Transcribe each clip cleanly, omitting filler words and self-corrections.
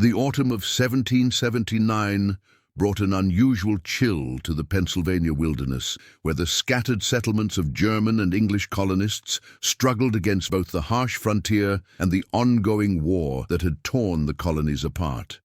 The autumn of 1779 brought an unusual chill to the Pennsylvania wilderness, where the scattered settlements of German and English colonists struggled against both the harsh frontier and the ongoing war that had torn the colonies apart.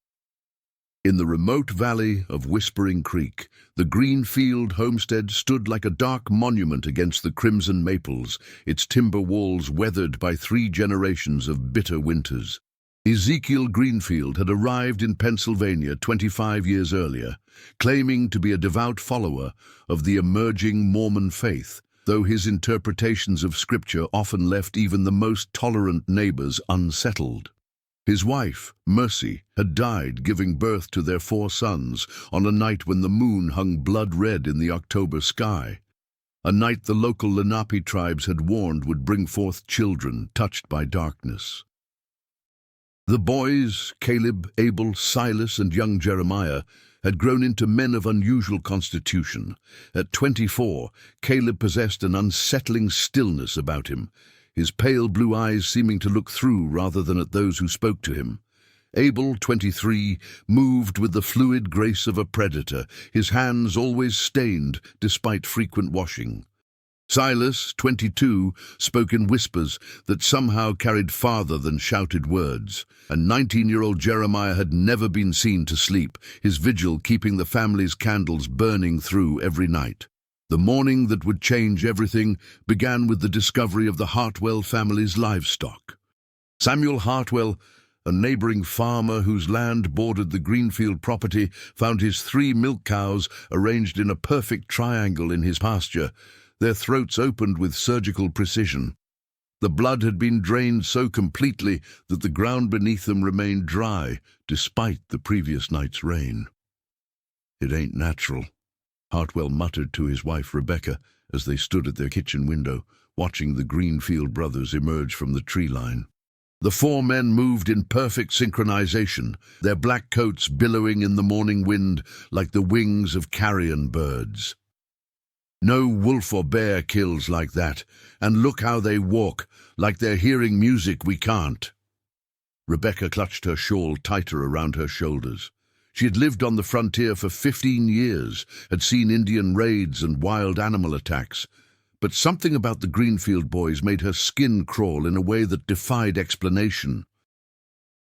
In the remote valley of Whispering Creek, the Greenfield homestead stood like a dark monument against the crimson maples, its timber walls weathered by 3 generations of bitter winters. Ezekiel Greenfield had arrived in Pennsylvania 25 years earlier, claiming to be a devout follower of the emerging Mormon faith, though his interpretations of Scripture often left even the most tolerant neighbors unsettled. His wife, Mercy, had died giving birth to their 4 sons on a night when the moon hung blood-red in the October sky, a night the local Lenape tribes had warned would bring forth children touched by darkness. The boys, Caleb, Abel, Silas, and young Jeremiah, had grown into men of unusual constitution. At 24, Caleb possessed an unsettling stillness about him, his pale blue eyes seeming to look through rather than at those who spoke to him. Abel, 23, moved with the fluid grace of a predator, his hands always stained despite frequent washing. Silas, 22, spoke in whispers that somehow carried farther than shouted words, and 19-year-old Jeremiah had never been seen to sleep, his vigil keeping the family's candles burning through every night. The morning that would change everything began with the discovery of the Hartwell family's livestock. Samuel Hartwell, a neighboring farmer whose land bordered the Greenfield property, found his 3 milk cows arranged in a perfect triangle in his pasture, their throats opened with surgical precision. The blood had been drained so completely that the ground beneath them remained dry, despite the previous night's rain. "It ain't natural," Hartwell muttered to his wife Rebecca as they stood at their kitchen window, watching the Greenfield brothers emerge from the tree line. The 4 men moved in perfect synchronization, their black coats billowing in the morning wind like the wings of carrion birds. "No wolf or bear kills like that, and look how they walk, like they're hearing music we can't." Rebecca clutched her shawl tighter around her shoulders. She had lived on the frontier for 15 years, had seen Indian raids and wild animal attacks, but something about the Greenfield boys made her skin crawl in a way that defied explanation.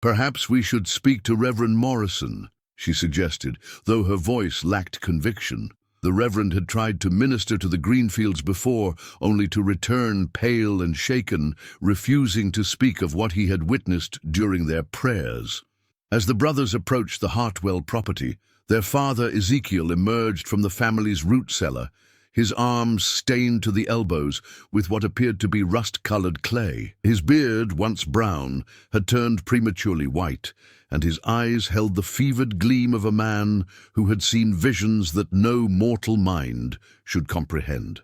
"Perhaps we should speak to Reverend Morrison," she suggested, though her voice lacked conviction. The Reverend had tried to minister to the Greenfields before, only to return pale and shaken, refusing to speak of what he had witnessed during their prayers. As the brothers approached the Hartwell property, their father Ezekiel emerged from the family's root cellar, his arms stained to the elbows with what appeared to be rust-colored clay. His beard, once brown, had turned prematurely white, and his eyes held the fevered gleam of a man who had seen visions that no mortal mind should comprehend.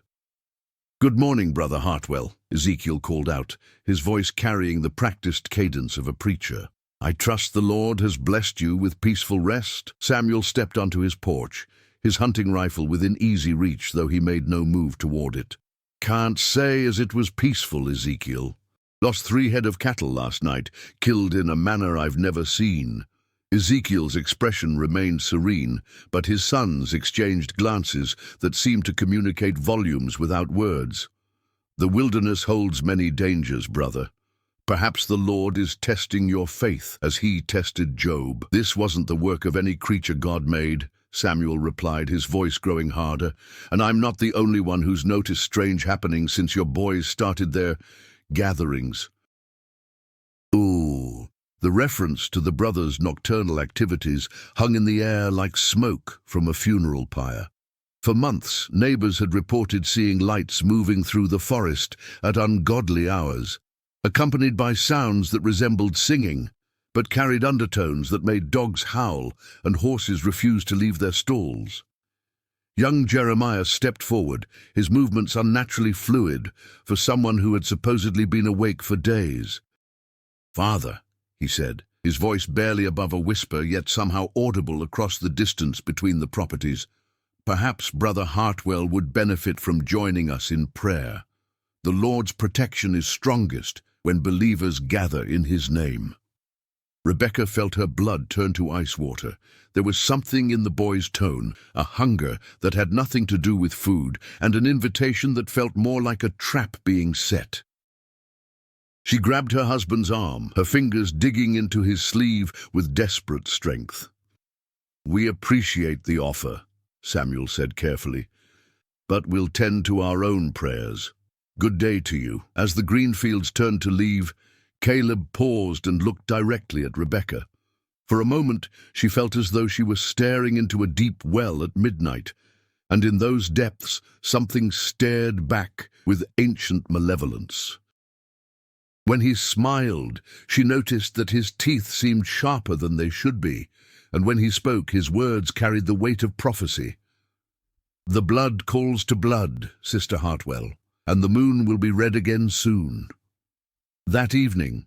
"Good morning, Brother Hartwell," Ezekiel called out, his voice carrying the practiced cadence of a preacher. "I trust the Lord has blessed you with peaceful rest." Samuel stepped onto his porch, his hunting rifle within easy reach, though he made no move toward it. "Can't say as it was peaceful, Ezekiel. Lost 3 head of cattle last night, killed in a manner I've never seen." Ezekiel's expression remained serene, but his sons exchanged glances that seemed to communicate volumes without words. "The wilderness holds many dangers, brother. Perhaps the Lord is testing your faith as he tested Job." "This wasn't the work of any creature God made," Samuel replied, his voice growing harder, "and I'm not the only one who's noticed strange happenings since your boys started their gatherings." Ooh. The reference to the brothers' nocturnal activities hung in the air like smoke from a funeral pyre. For months, neighbors had reported seeing lights moving through the forest at ungodly hours, accompanied by sounds that resembled singing, but carried undertones that made dogs howl and horses refuse to leave their stalls. Young Jeremiah stepped forward, his movements unnaturally fluid for someone who had supposedly been awake for days. "Father," he said, his voice barely above a whisper, yet somehow audible across the distance between the properties, "perhaps Brother Hartwell would benefit from joining us in prayer. The Lord's protection is strongest when believers gather in his name." Rebecca felt her blood turn to ice water. There was something in the boy's tone, a hunger that had nothing to do with food, and an invitation that felt more like a trap being set. She grabbed her husband's arm, her fingers digging into his sleeve with desperate strength. "We appreciate the offer," Samuel said carefully, "but we'll tend to our own prayers. Good day to you." As the Greenfields turned to leave, Caleb paused and looked directly at Rebecca. For a moment, she felt as though she was staring into a deep well at midnight, and in those depths something stared back with ancient malevolence. When he smiled, she noticed that his teeth seemed sharper than they should be, and when he spoke, his words carried the weight of prophecy. "The blood calls to blood, Sister Hartwell, and the moon will be red again soon." That evening,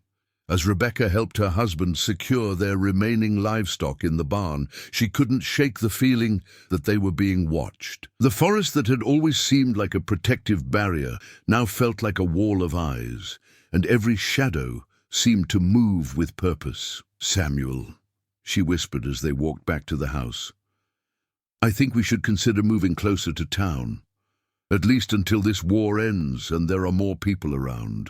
as Rebecca helped her husband secure their remaining livestock in the barn, she couldn't shake the feeling that they were being watched. The forest that had always seemed like a protective barrier now felt like a wall of eyes, and every shadow seemed to move with purpose. "Samuel," she whispered as they walked back to the house, "I think we should consider moving closer to town, at least until this war ends and there are more people around."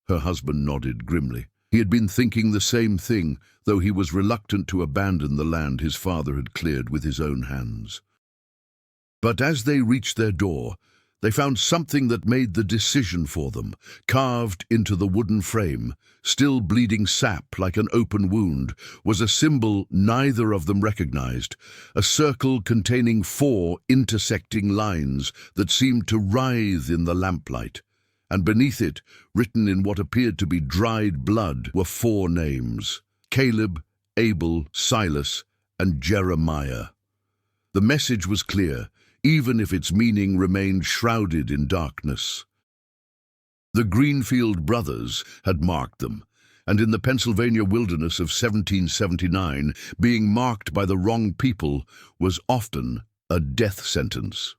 Her husband nodded grimly. He had been thinking the same thing, though he was reluctant to abandon the land his father had cleared with his own hands. But as they reached their door, they found something that made the decision for them. Carved into the wooden frame, still bleeding sap like an open wound, was a symbol neither of them recognized, a circle containing 4 intersecting lines that seemed to writhe in the lamplight. And beneath it, written in what appeared to be dried blood, were 4 names: Caleb, Abel, Silas, and Jeremiah. The message was clear, even if its meaning remained shrouded in darkness. The Greenfield brothers had marked them, and in the Pennsylvania wilderness of 1779, being marked by the wrong people was often a death sentence.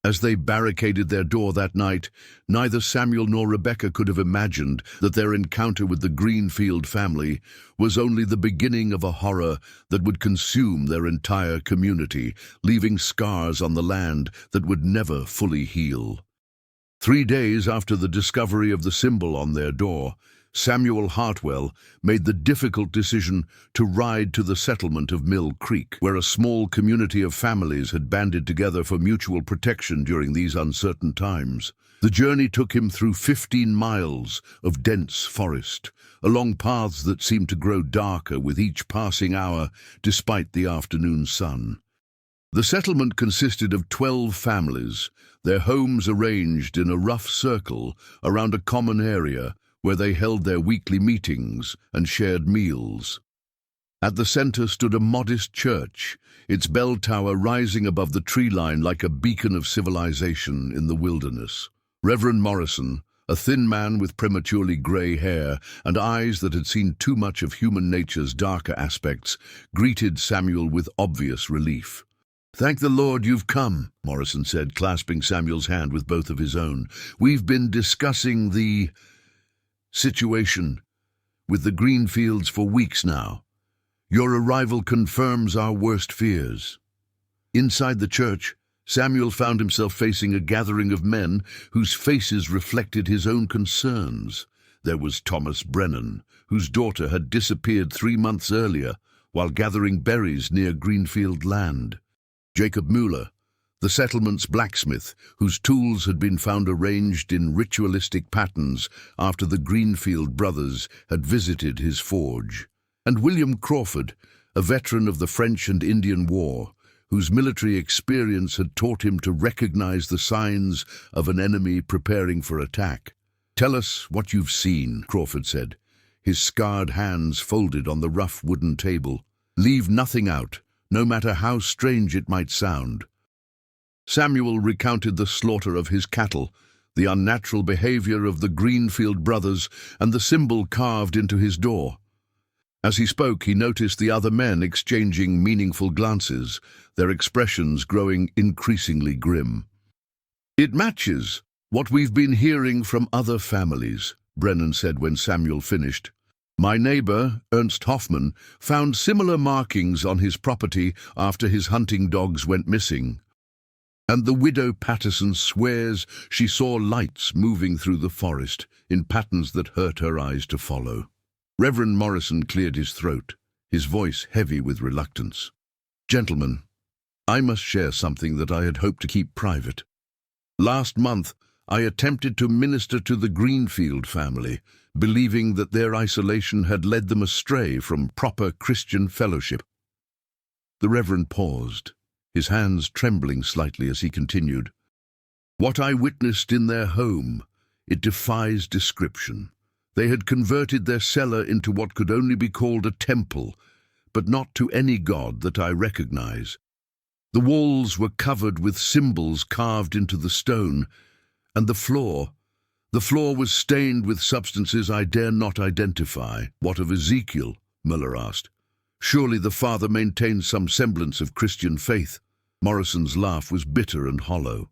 As they barricaded their door that night, neither Samuel nor Rebecca could have imagined that their encounter with the Greenfield family was only the beginning of a horror that would consume their entire community, leaving scars on the land that would never fully heal. 3 days after the discovery of the symbol on their door, Samuel Hartwell made the difficult decision to ride to the settlement of Mill Creek, where a small community of families had banded together for mutual protection during these uncertain times. The journey took him through 15 miles of dense forest, along paths that seemed to grow darker with each passing hour despite the afternoon sun. The settlement consisted of 12 families, their homes arranged in a rough circle around a common area where they held their weekly meetings and shared meals. At the center stood a modest church, its bell tower rising above the tree line like a beacon of civilization in the wilderness. Reverend Morrison, a thin man with prematurely gray hair and eyes that had seen too much of human nature's darker aspects, greeted Samuel with obvious relief. "Thank the Lord you've come," Morrison said, clasping Samuel's hand with both of his own. "We've been discussing the situation with the Greenfields for weeks now. Your arrival confirms our worst fears." Inside the church, Samuel found himself facing a gathering of men whose faces reflected his own concerns. There was Thomas Brennan, whose daughter had disappeared 3 months earlier while gathering berries near Greenfield land. Jacob Mueller, the settlement's blacksmith, whose tools had been found arranged in ritualistic patterns after the Greenfield brothers had visited his forge. And William Crawford, a veteran of the French and Indian War, whose military experience had taught him to recognize the signs of an enemy preparing for attack. "Tell us what you've seen," Crawford said, his scarred hands folded on the rough wooden table. "Leave nothing out, no matter how strange it might sound." Samuel recounted the slaughter of his cattle, the unnatural behavior of the Greenfield brothers, and the symbol carved into his door. As he spoke, he noticed the other men exchanging meaningful glances, their expressions growing increasingly grim. "It matches what we've been hearing from other families," Brennan said when Samuel finished. My neighbor, Ernst Hoffmann, found similar markings on his property after his hunting dogs went missing. And the widow Patterson swears she saw lights moving through the forest in patterns that hurt her eyes to follow. Reverend Morrison cleared his throat, his voice heavy with reluctance. Gentlemen, I must share something that I had hoped to keep private. Last month, I attempted to minister to the Greenfield family, believing that their isolation had led them astray from proper Christian fellowship. The Reverend paused, his hands trembling slightly as he continued. What I witnessed in their home, it defies description. They had converted their cellar into what could only be called a temple, but not to any god that I recognize. The walls were covered with symbols carved into the stone, and the floor was stained with substances I dare not identify. What of Ezekiel? Muller asked. Surely the father maintained some semblance of Christian faith. Morrison's laugh was bitter and hollow.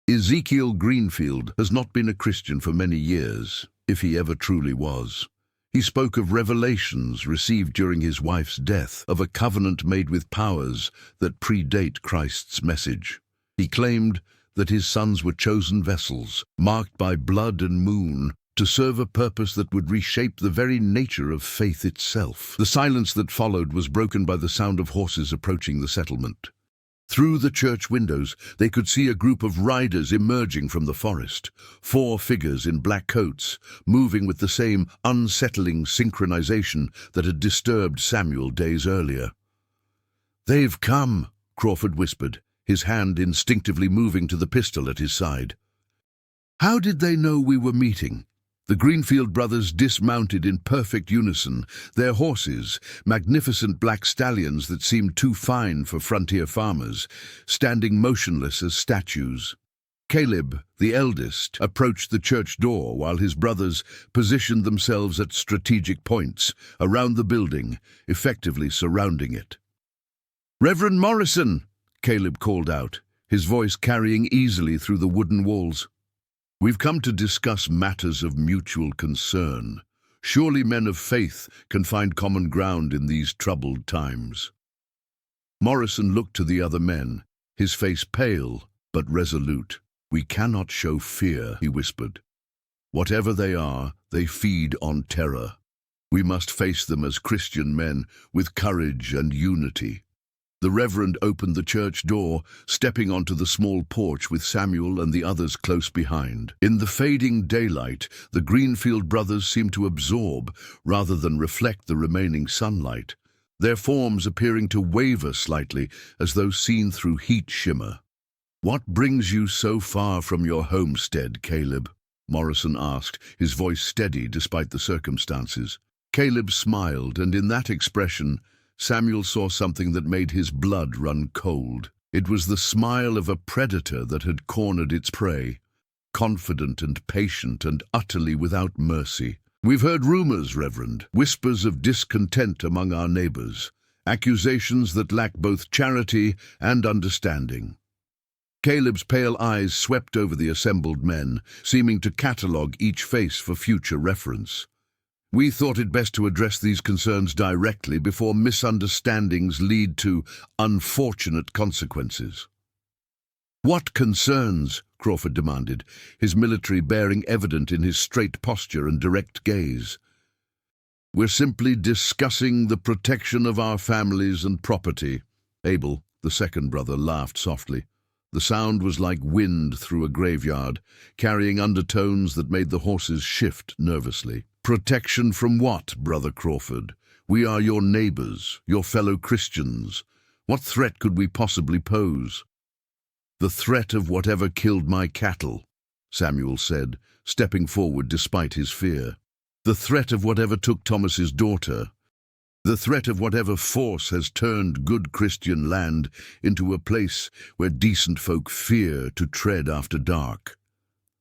Ezekiel Greenfield has not been a Christian for many years, if he ever truly was. He spoke of revelations received during his wife's death, of a covenant made with powers that predate Christ's message. He claimed that his sons were chosen vessels, marked by blood and moon, to serve a purpose that would reshape the very nature of faith itself. The silence that followed was broken by the sound of horses approaching the settlement. Through the church windows, they could see a group of riders emerging from the forest, 4 figures in black coats, moving with the same unsettling synchronization that had disturbed Samuel days earlier. "They've come," Crawford whispered, his hand instinctively moving to the pistol at his side. How did they know we were meeting? The Greenfield brothers dismounted in perfect unison, their horses, magnificent black stallions that seemed too fine for frontier farmers, standing motionless as statues. Caleb, the eldest, approached the church door while his brothers positioned themselves at strategic points around the building, effectively surrounding it. "Reverend Morrison!" Caleb called out, his voice carrying easily through the wooden walls. "We've come to discuss matters of mutual concern. Surely men of faith can find common ground in these troubled times." Morrison looked to the other men, his face pale but resolute. "We cannot show fear," he whispered. "Whatever they are, they feed on terror. We must face them as Christian men with courage and unity." The Reverend opened the church door, stepping onto the small porch with Samuel and the others close behind. In the fading daylight, the Greenfield brothers seemed to absorb, rather than reflect the remaining sunlight, their forms appearing to waver slightly as though seen through heat shimmer. "What brings you so far from your homestead, Caleb?" Morrison asked, his voice steady despite the circumstances. Caleb smiled, and in that expression, Samuel saw something that made his blood run cold. It was the smile of a predator that had cornered its prey, confident and patient and utterly without mercy. "We've heard rumors, Reverend, whispers of discontent among our neighbors, accusations that lack both charity and understanding." Caleb's pale eyes swept over the assembled men, seeming to catalogue each face for future reference. "We thought it best to address these concerns directly before misunderstandings lead to unfortunate consequences." "What concerns?" Crawford demanded, his military bearing evident in his straight posture and direct gaze. "We're simply discussing the protection of our families and property." Abel, the second brother, laughed softly. The sound was like wind through a graveyard, carrying undertones that made the horses shift nervously. "Protection from what, Brother Crawford? We are your neighbors, your fellow Christians. What threat could we possibly pose?" "The threat of whatever killed my cattle," Samuel said, stepping forward despite his fear. "The threat of whatever took Thomas's daughter. The threat of whatever force has turned good Christian land into a place where decent folk fear to tread after dark."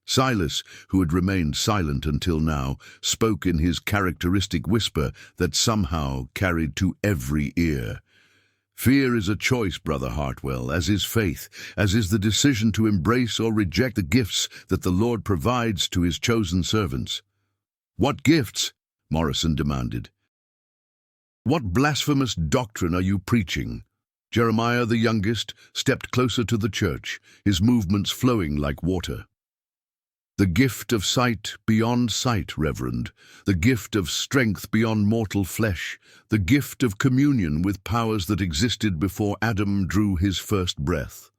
Silas, who had remained silent until now, spoke in his characteristic whisper that somehow carried to every ear. "Fear is a choice, Brother Hartwell, as is faith, as is the decision to embrace or reject the gifts that the Lord provides to his chosen servants." "What gifts?" Morrison demanded. "What blasphemous doctrine are you preaching?" Jeremiah, the youngest, stepped closer to the church, his movements flowing like water. "The gift of sight beyond sight, Reverend, the gift of strength beyond mortal flesh, the gift of communion with powers that existed before Adam drew his first breath."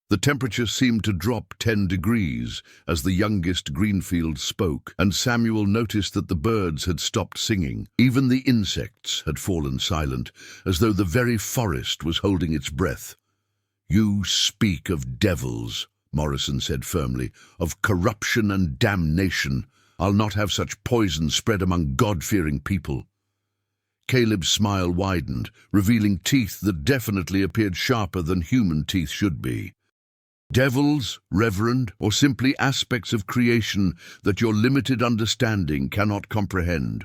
The temperature seemed to drop 10 degrees as the youngest Greenfield spoke, and Samuel noticed that the birds had stopped singing. Even the insects had fallen silent, as though the very forest was holding its breath. "You speak of devils," Morrison said firmly, "of corruption and damnation. I'll not have such poison spread among God-fearing people." Caleb's smile widened, revealing teeth that definitely appeared sharper than human teeth should be. "Devils, Reverend, or simply aspects of creation that your limited understanding cannot comprehend.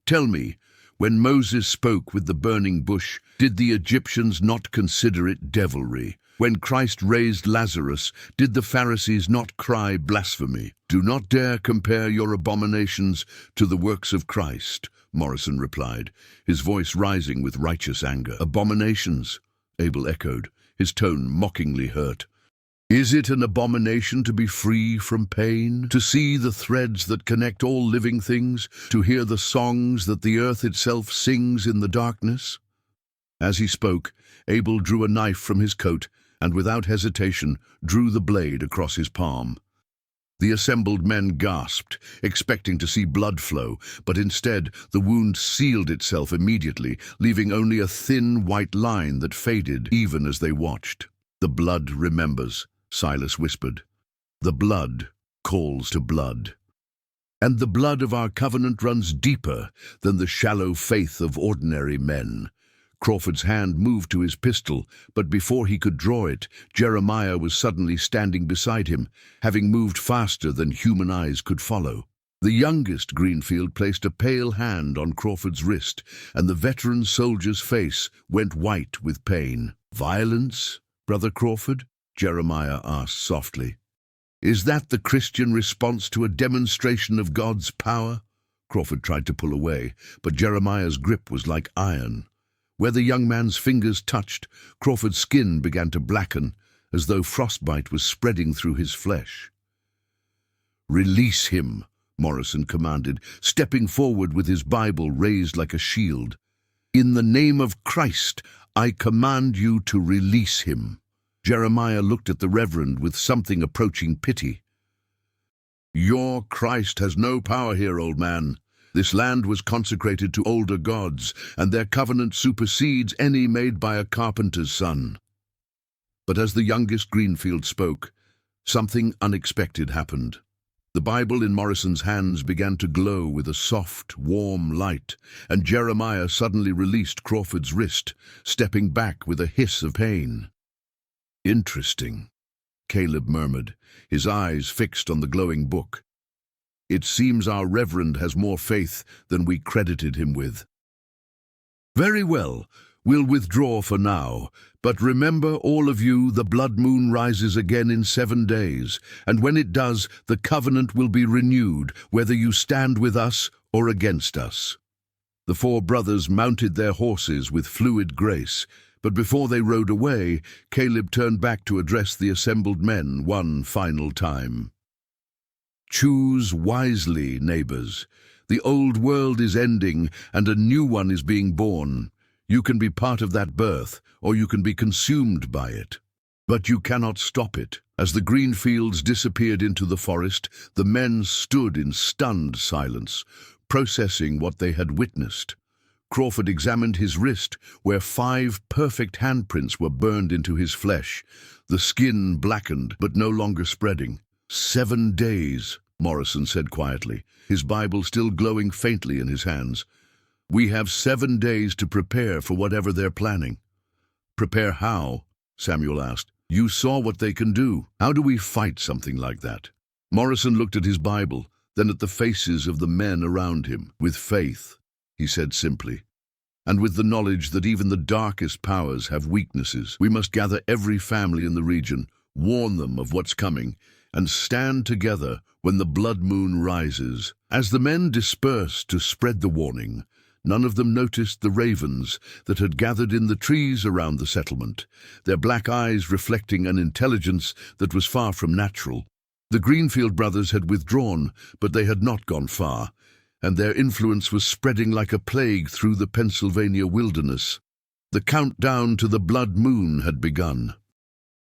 Tell me, when Moses spoke with the burning bush, did the Egyptians not consider it devilry? When Christ raised Lazarus, did the Pharisees not cry blasphemy? Do not dare compare your abominations to the works of Christ," Morrison replied, his voice rising with righteous anger. "Abominations," Abel echoed, his tone mockingly hurt. "Is it an abomination to be free from pain, to see the threads that connect all living things, to hear the songs that the earth itself sings in the darkness?" As he spoke, Abel drew a knife from his coat and without hesitation drew the blade across his palm. The assembled men gasped, expecting to see blood flow, but instead the wound sealed itself immediately, leaving only a thin white line that faded even as they watched. "The blood remembers," Silas whispered. "The blood calls to blood. And the blood of our covenant runs deeper than the shallow faith of ordinary men." Crawford's hand moved to his pistol, but before he could draw it, Jeremiah was suddenly standing beside him, having moved faster than human eyes could follow. The youngest Greenfield placed a pale hand on Crawford's wrist, and the veteran soldier's face went white with pain. "Violence, Brother Crawford?" Jeremiah asked softly. "Is that the Christian response to a demonstration of God's power?" Crawford tried to pull away, but Jeremiah's grip was like iron. Where the young man's fingers touched, Crawford's skin began to blacken, as though frostbite was spreading through his flesh. "Release him," Morrison commanded, stepping forward with his Bible raised like a shield. "In the name of Christ, I command you to release him." Jeremiah looked at the Reverend with something approaching pity. "Your Christ has no power here, old man. This land was consecrated to older gods, and their covenant supersedes any made by a carpenter's son." But as the youngest Greenfield spoke, something unexpected happened. The Bible in Morrison's hands began to glow with a soft, warm light, and Jeremiah suddenly released Crawford's wrist, stepping back with a hiss of pain. "Interesting," Caleb murmured, his eyes fixed on the glowing book. "It seems our Reverend has more faith than we credited him with." "Very well, we'll withdraw for now, but remember, all of you, the blood moon rises again in 7 days, and when it does, the covenant will be renewed, whether you stand with us or against us." The 4 brothers mounted their horses with fluid grace, but before they rode away, Caleb turned back to address the assembled men one final time. "Choose wisely, neighbors. The old world is ending, and a new one is being born. You can be part of that birth, or you can be consumed by it. But you cannot stop it." As the Greenfields disappeared into the forest, the men stood in stunned silence, processing what they had witnessed. Crawford examined his wrist, where 5 perfect handprints were burned into his flesh, the skin blackened but no longer spreading. 7 days, Morrison said quietly, his Bible still glowing faintly in his hands. "We have 7 days to prepare for whatever they're planning." "Prepare how?" Samuel asked. "You saw what they can do. How do we fight something like that?" Morrison looked at his Bible, then at the faces of the men around him. "With faith," he said simply, "and with the knowledge that even the darkest powers have weaknesses. We must gather every family in the region, warn them of what's coming, and stand together when the blood moon rises." As the men dispersed to spread the warning, none of them noticed the ravens that had gathered in the trees around the settlement, their black eyes reflecting an intelligence that was far from natural. The Greenfield brothers had withdrawn, but they had not gone far, and their influence was spreading like a plague through the Pennsylvania wilderness. The countdown to the blood moon had begun.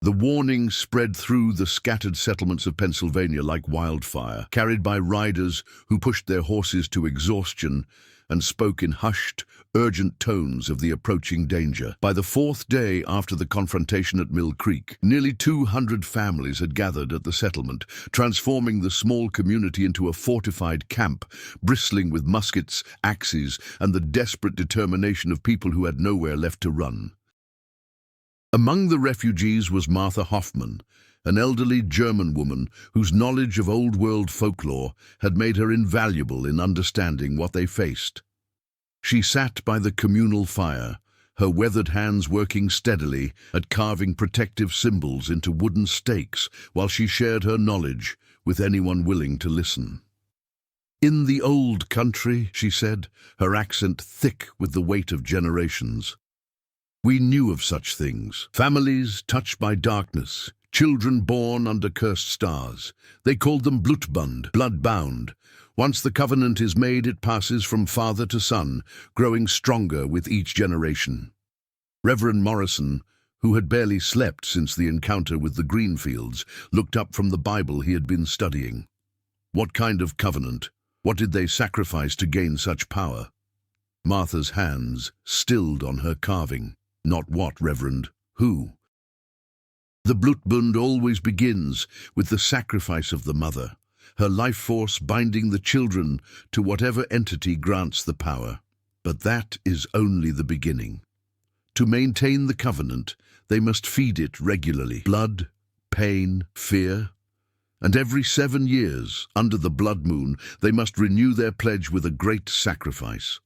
The warning spread through the scattered settlements of Pennsylvania like wildfire, carried by riders who pushed their horses to exhaustion and spoke in hushed, urgent tones of the approaching danger. By the fourth day after the confrontation at Mill Creek, nearly 200 families had gathered at the settlement, transforming the small community into a fortified camp, bristling with muskets, axes, and the desperate determination of people who had nowhere left to run. Among the refugees was Martha Hoffman, an elderly German woman whose knowledge of old-world folklore had made her invaluable in understanding what they faced. She sat by the communal fire, her weathered hands working steadily at carving protective symbols into wooden stakes while she shared her knowledge with anyone willing to listen. "In the old country," she said, her accent thick with the weight of generations, "we knew of such things. Families touched by darkness, children born under cursed stars. They called them Blutbund, blood-bound. Once the covenant is made, it passes from father to son, growing stronger with each generation." Reverend Morrison, who had barely slept since the encounter with the Greenfields, looked up from the Bible he had been studying. What kind of covenant? What did they sacrifice to gain such power? Martha's hands stilled on her carving. "Not what, Reverend? Who?" "The Blutbund always begins with the sacrifice of the mother, her life force binding the children to whatever entity grants the power. But that is only the beginning. To maintain the covenant, they must feed it regularly. Blood, pain, fear. And every 7 years, under the blood moon, they must renew their pledge with a great sacrifice."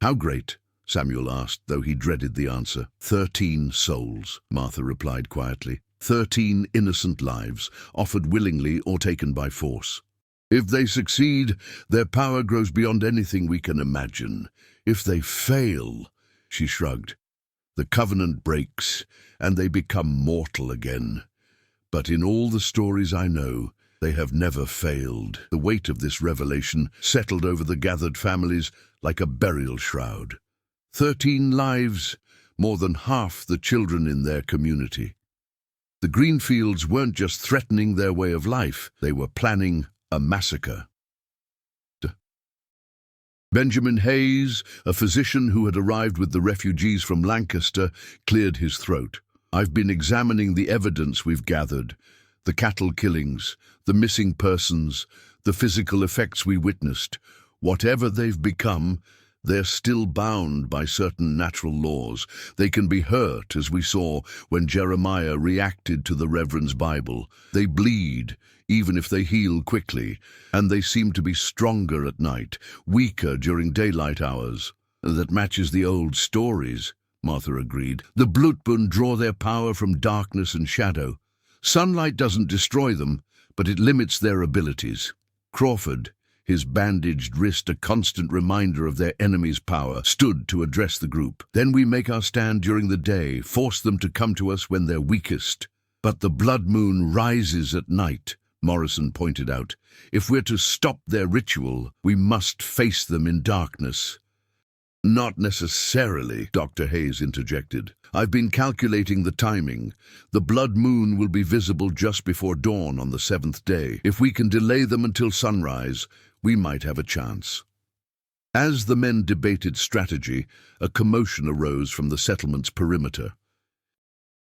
"How great?" Samuel asked, though he dreaded the answer. 13 souls, Martha replied quietly. 13 innocent lives, offered willingly or taken by force. If they succeed, their power grows beyond anything we can imagine. If they fail, she shrugged, the covenant breaks and they become mortal again. But in all the stories I know, they have never failed. The weight of this revelation settled over the gathered families like a burial shroud. 13 lives, more than half the children in their community. The Greenfields weren't just threatening their way of life, they were planning a massacre. Benjamin Hayes, a physician who had arrived with the refugees from Lancaster, cleared his throat. "I've been examining the evidence we've gathered, the cattle killings, the missing persons, the physical effects we witnessed. Whatever they've become, they're still bound by certain natural laws. They can be hurt, as we saw when Jeremiah reacted to the Reverend's Bible. They bleed, even if they heal quickly, and they seem to be stronger at night, weaker during daylight hours." "That matches the old stories," Martha agreed. "The Blutbund draw their power from darkness and shadow. Sunlight doesn't destroy them, but it limits their abilities." Crawford, his bandaged wrist a constant reminder of their enemy's power, stood to address the group. "Then we make our stand during the day, force them to come to us when they're weakest. But the blood moon rises at night," Morrison pointed out. "If we're to stop their ritual, we must face them in darkness." "Not necessarily," Dr. Hayes interjected. "I've been calculating the timing. The blood moon will be visible just before dawn on the 7th day. If we can delay them until sunrise, we might have a chance." As the men debated strategy, a commotion arose from the settlement's perimeter.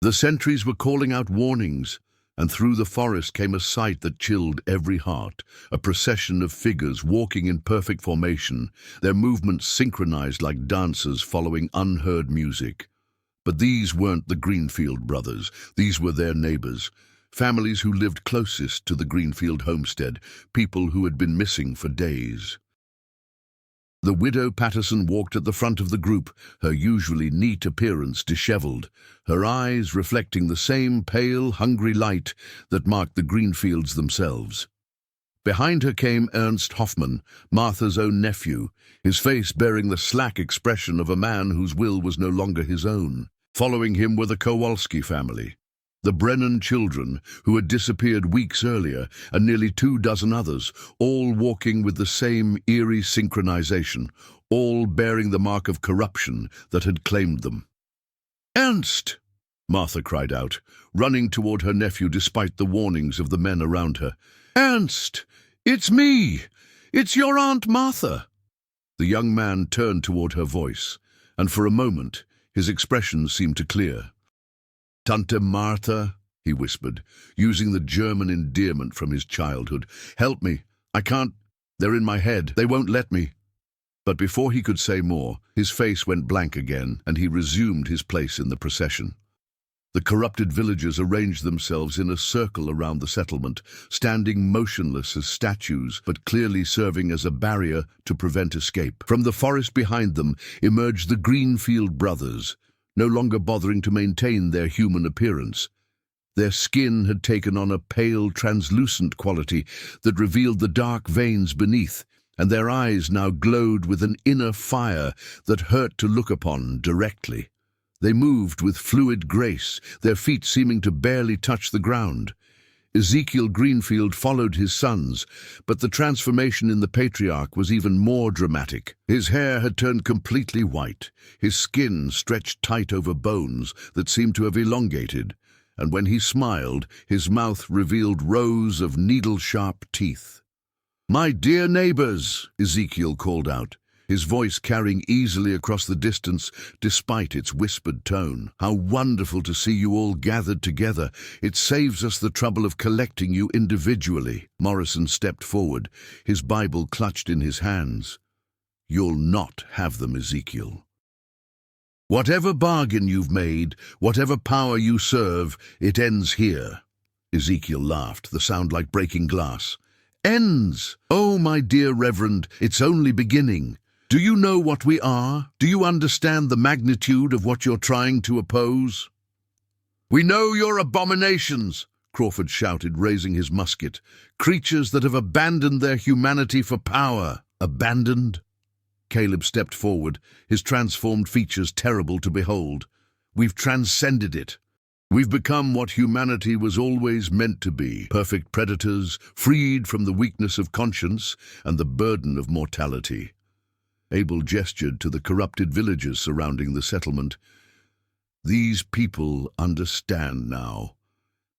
The sentries were calling out warnings, and through the forest came a sight that chilled every heart, a procession of figures walking in perfect formation, their movements synchronized like dancers following unheard music. But these weren't the Greenfield brothers, these were their neighbors, families who lived closest to the Greenfield homestead, people who had been missing for days. The widow Patterson walked at the front of the group, her usually neat appearance dishevelled, her eyes reflecting the same pale, hungry light that marked the Greenfields themselves. Behind her came Ernst Hoffmann, Martha's own nephew, his face bearing the slack expression of a man whose will was no longer his own. Following him were the Kowalski family, the Brennan children, who had disappeared weeks earlier, and nearly 24 others, all walking with the same eerie synchronization, all bearing the mark of corruption that had claimed them. "Ernst!" Martha cried out, running toward her nephew despite the warnings of the men around her. "Ernst! It's me! It's your Aunt Martha!" The young man turned toward her voice, and for a moment his expression seemed to clear. "Tante Martha," he whispered, using the German endearment from his childhood. "Help me. I can't. They're in my head. They won't let me." But before he could say more, his face went blank again, and he resumed his place in the procession. The corrupted villagers arranged themselves in a circle around the settlement, standing motionless as statues, but clearly serving as a barrier to prevent escape. From the forest behind them emerged the Greenfield brothers, no longer bothering to maintain their human appearance. Their skin had taken on a pale, translucent quality that revealed the dark veins beneath, and their eyes now glowed with an inner fire that hurt to look upon directly. They moved with fluid grace, their feet seeming to barely touch the ground. Ezekiel Greenfield followed his sons, but the transformation in the patriarch was even more dramatic. His hair had turned completely white, his skin stretched tight over bones that seemed to have elongated, and when he smiled, his mouth revealed rows of needle-sharp teeth. "My dear neighbors," Ezekiel called out, his voice carrying easily across the distance despite its whispered tone. "How wonderful to see you all gathered together. It saves us the trouble of collecting you individually." Morrison stepped forward, his Bible clutched in his hands. "You'll not have them, Ezekiel. Whatever bargain you've made, whatever power you serve, it ends here." Ezekiel laughed, the sound like breaking glass. "Ends? Oh, my dear Reverend, it's only beginning. Do you know what we are? Do you understand the magnitude of what you're trying to oppose?" "We know your abominations," Crawford shouted, raising his musket. "Creatures that have abandoned their humanity for power." "Abandoned?" Caleb stepped forward, his transformed features terrible to behold. "We've transcended it. We've become what humanity was always meant to be, perfect predators, freed from the weakness of conscience and the burden of mortality." Abel gestured to the corrupted villagers surrounding the settlement. "These people understand now.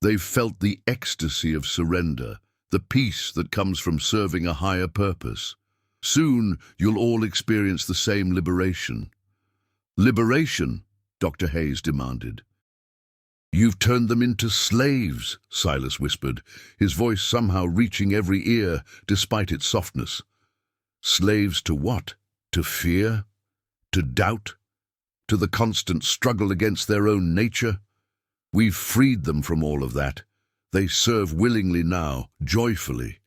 They've felt the ecstasy of surrender, the peace that comes from serving a higher purpose. Soon you'll all experience the same liberation." "Liberation?" Dr. Hayes demanded. "You've turned them into slaves," Silas whispered, his voice somehow reaching every ear despite its softness. "Slaves to what? To fear? To doubt? To the constant struggle against their own nature? We've freed them from all of that. They serve willingly now, joyfully."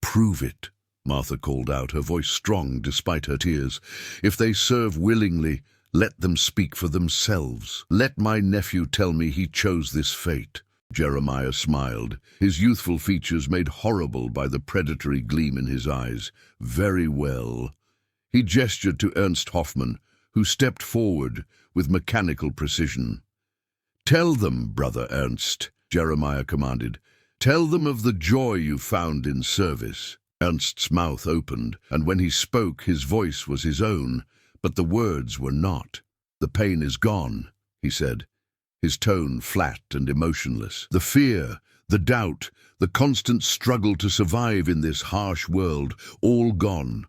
"Prove it," Martha called out, her voice strong despite her tears. "If they serve willingly, let them speak for themselves. Let my nephew tell me he chose this fate." Jeremiah smiled, his youthful features made horrible by the predatory gleam in his eyes. "Very well." He gestured to Ernst Hoffmann, who stepped forward with mechanical precision. "Tell them, Brother Ernst," Jeremiah commanded. "Tell them of the joy you found in service." Ernst's mouth opened, and when he spoke his voice was his own, but the words were not. "The pain is gone," he said, his tone flat and emotionless. "The fear, the doubt, the constant struggle to survive in this harsh world, all gone.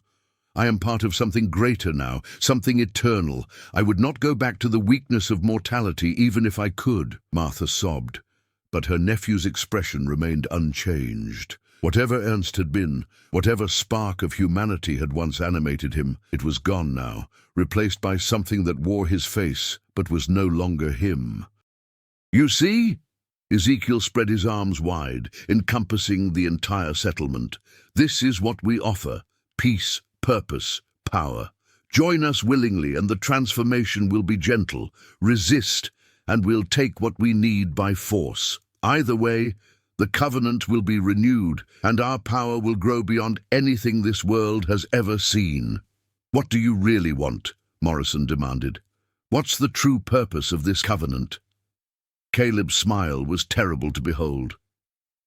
I am part of something greater now, something eternal. I would not go back to the weakness of mortality even if I could." Martha sobbed, but her nephew's expression remained unchanged. Whatever Ernst had been, whatever spark of humanity had once animated him, it was gone now, replaced by something that wore his face but was no longer him. "You see?" Ezekiel spread his arms wide, encompassing the entire settlement. "This is what we offer: peace, purpose, power. Join us willingly, and the transformation will be gentle. Resist, and we'll take what we need by force. Either way, the covenant will be renewed, and our power will grow beyond anything this world has ever seen. What do you really want? Morrison demanded. What's the true purpose of this covenant? Caleb's smile was terrible to behold.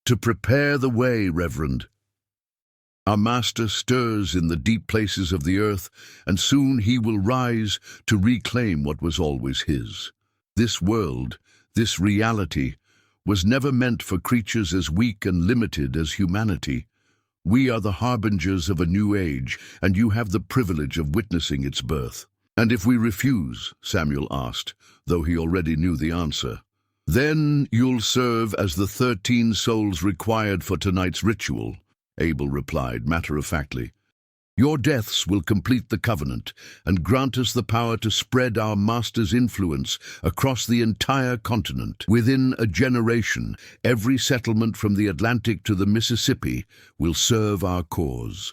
To prepare the way, Reverend. Our Master stirs in the deep places of the earth, and soon he will rise to reclaim what was always his. This world, this reality, was never meant for creatures as weak and limited as humanity. We are the harbingers of a new age, and you have the privilege of witnessing its birth. And if we refuse, Samuel asked, though he already knew the answer, then you'll serve as the 13 souls required for tonight's ritual, Abel replied matter-of-factly. Your deaths will complete the covenant and grant us the power to spread our Master's influence across the entire continent. Within a generation, every settlement from the Atlantic to the Mississippi will serve our cause.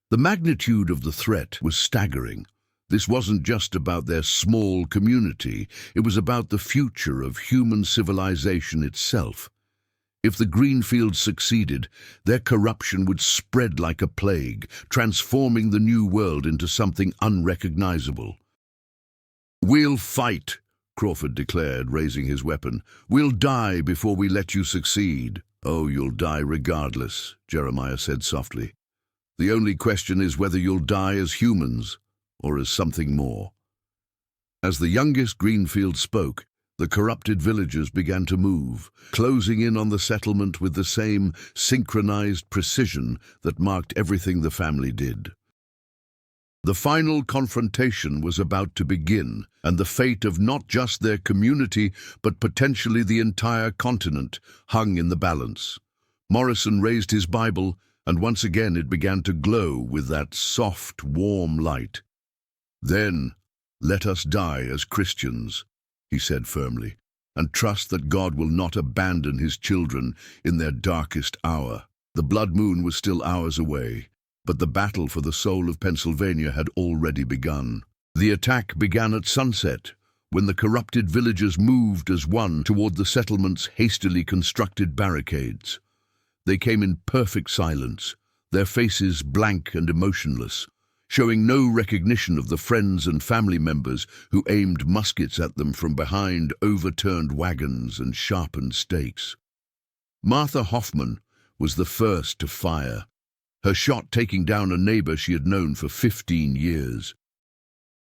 The magnitude of the threat was staggering. This wasn't just about their small community, it was about the future of human civilization itself. If the Greenfield succeeded, their corruption would spread like a plague, transforming the new world into something unrecognizable. We'll fight, Crawford declared, raising his weapon. We'll die before we let you succeed. Oh, you'll die regardless, Jeremiah said softly. The only question is whether you'll die as humans or as something more. As the youngest Greenfield spoke, the corrupted villagers began to move, closing in on the settlement with the same synchronized precision that marked everything the family did. The final confrontation was about to begin, and the fate of not just their community, but potentially the entire continent, hung in the balance. Morrison raised his Bible, and once again it began to glow with that soft, warm light. Then, let us die as Christians, he said firmly, and trust that God will not abandon his children in their darkest hour. The blood moon was still hours away, but the battle for the soul of Pennsylvania had already begun. The attack began at sunset, when the corrupted villagers moved as one toward the settlement's hastily constructed barricades. They came in perfect silence, their faces blank and emotionless, showing no recognition of the friends and family members who aimed muskets at them from behind overturned wagons and sharpened stakes. Martha Hoffman was the first to fire, her shot taking down a neighbor she had known for 15 years.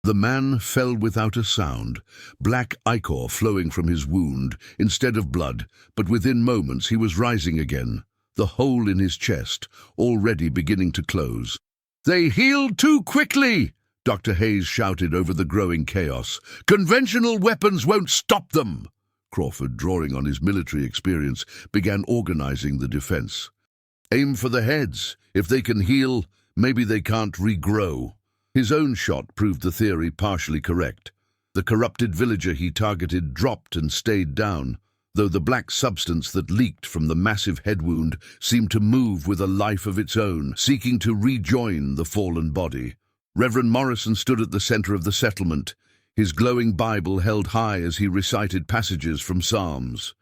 The man fell without a sound, black ichor flowing from his wound instead of blood, but within moments he was rising again, the hole in his chest already beginning to close. "They healed too quickly!" Dr. Hayes shouted over the growing chaos. "Conventional weapons won't stop them!" Crawford, drawing on his military experience, began organizing the defense. "Aim for the heads. If they can heal, maybe they can't regrow." His own shot proved the theory partially correct. The corrupted villager he targeted dropped and stayed down, though the black substance that leaked from the massive head wound seemed to move with a life of its own, seeking to rejoin the fallen body. Reverend Morrison stood at the center of the settlement, his glowing Bible held high as he recited passages from Psalms.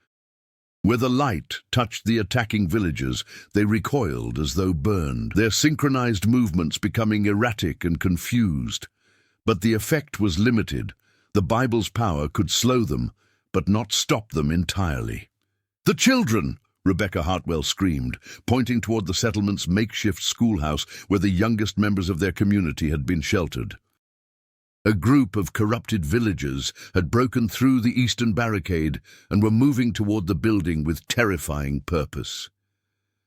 Where the light touched the attacking villagers, they recoiled as though burned, their synchronized movements becoming erratic and confused. But the effect was limited. The Bible's power could slow them, but not stop them entirely. "The children!" Rebecca Hartwell screamed, pointing toward the settlement's makeshift schoolhouse where the youngest members of their community had been sheltered. A group of corrupted villagers had broken through the eastern barricade and were moving toward the building with terrifying purpose.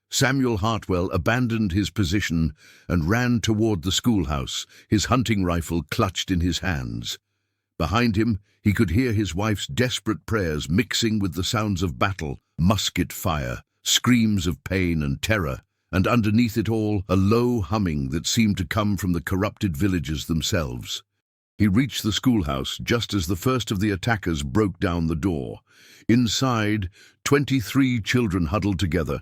Samuel Hartwell abandoned his position and ran toward the schoolhouse, his hunting rifle clutched in his hands. Behind him, he could hear his wife's desperate prayers mixing with the sounds of battle, musket fire, screams of pain and terror, and underneath it all, a low humming that seemed to come from the corrupted villagers themselves. He reached the schoolhouse just as the first of the attackers broke down the door. Inside, 23 children huddled together,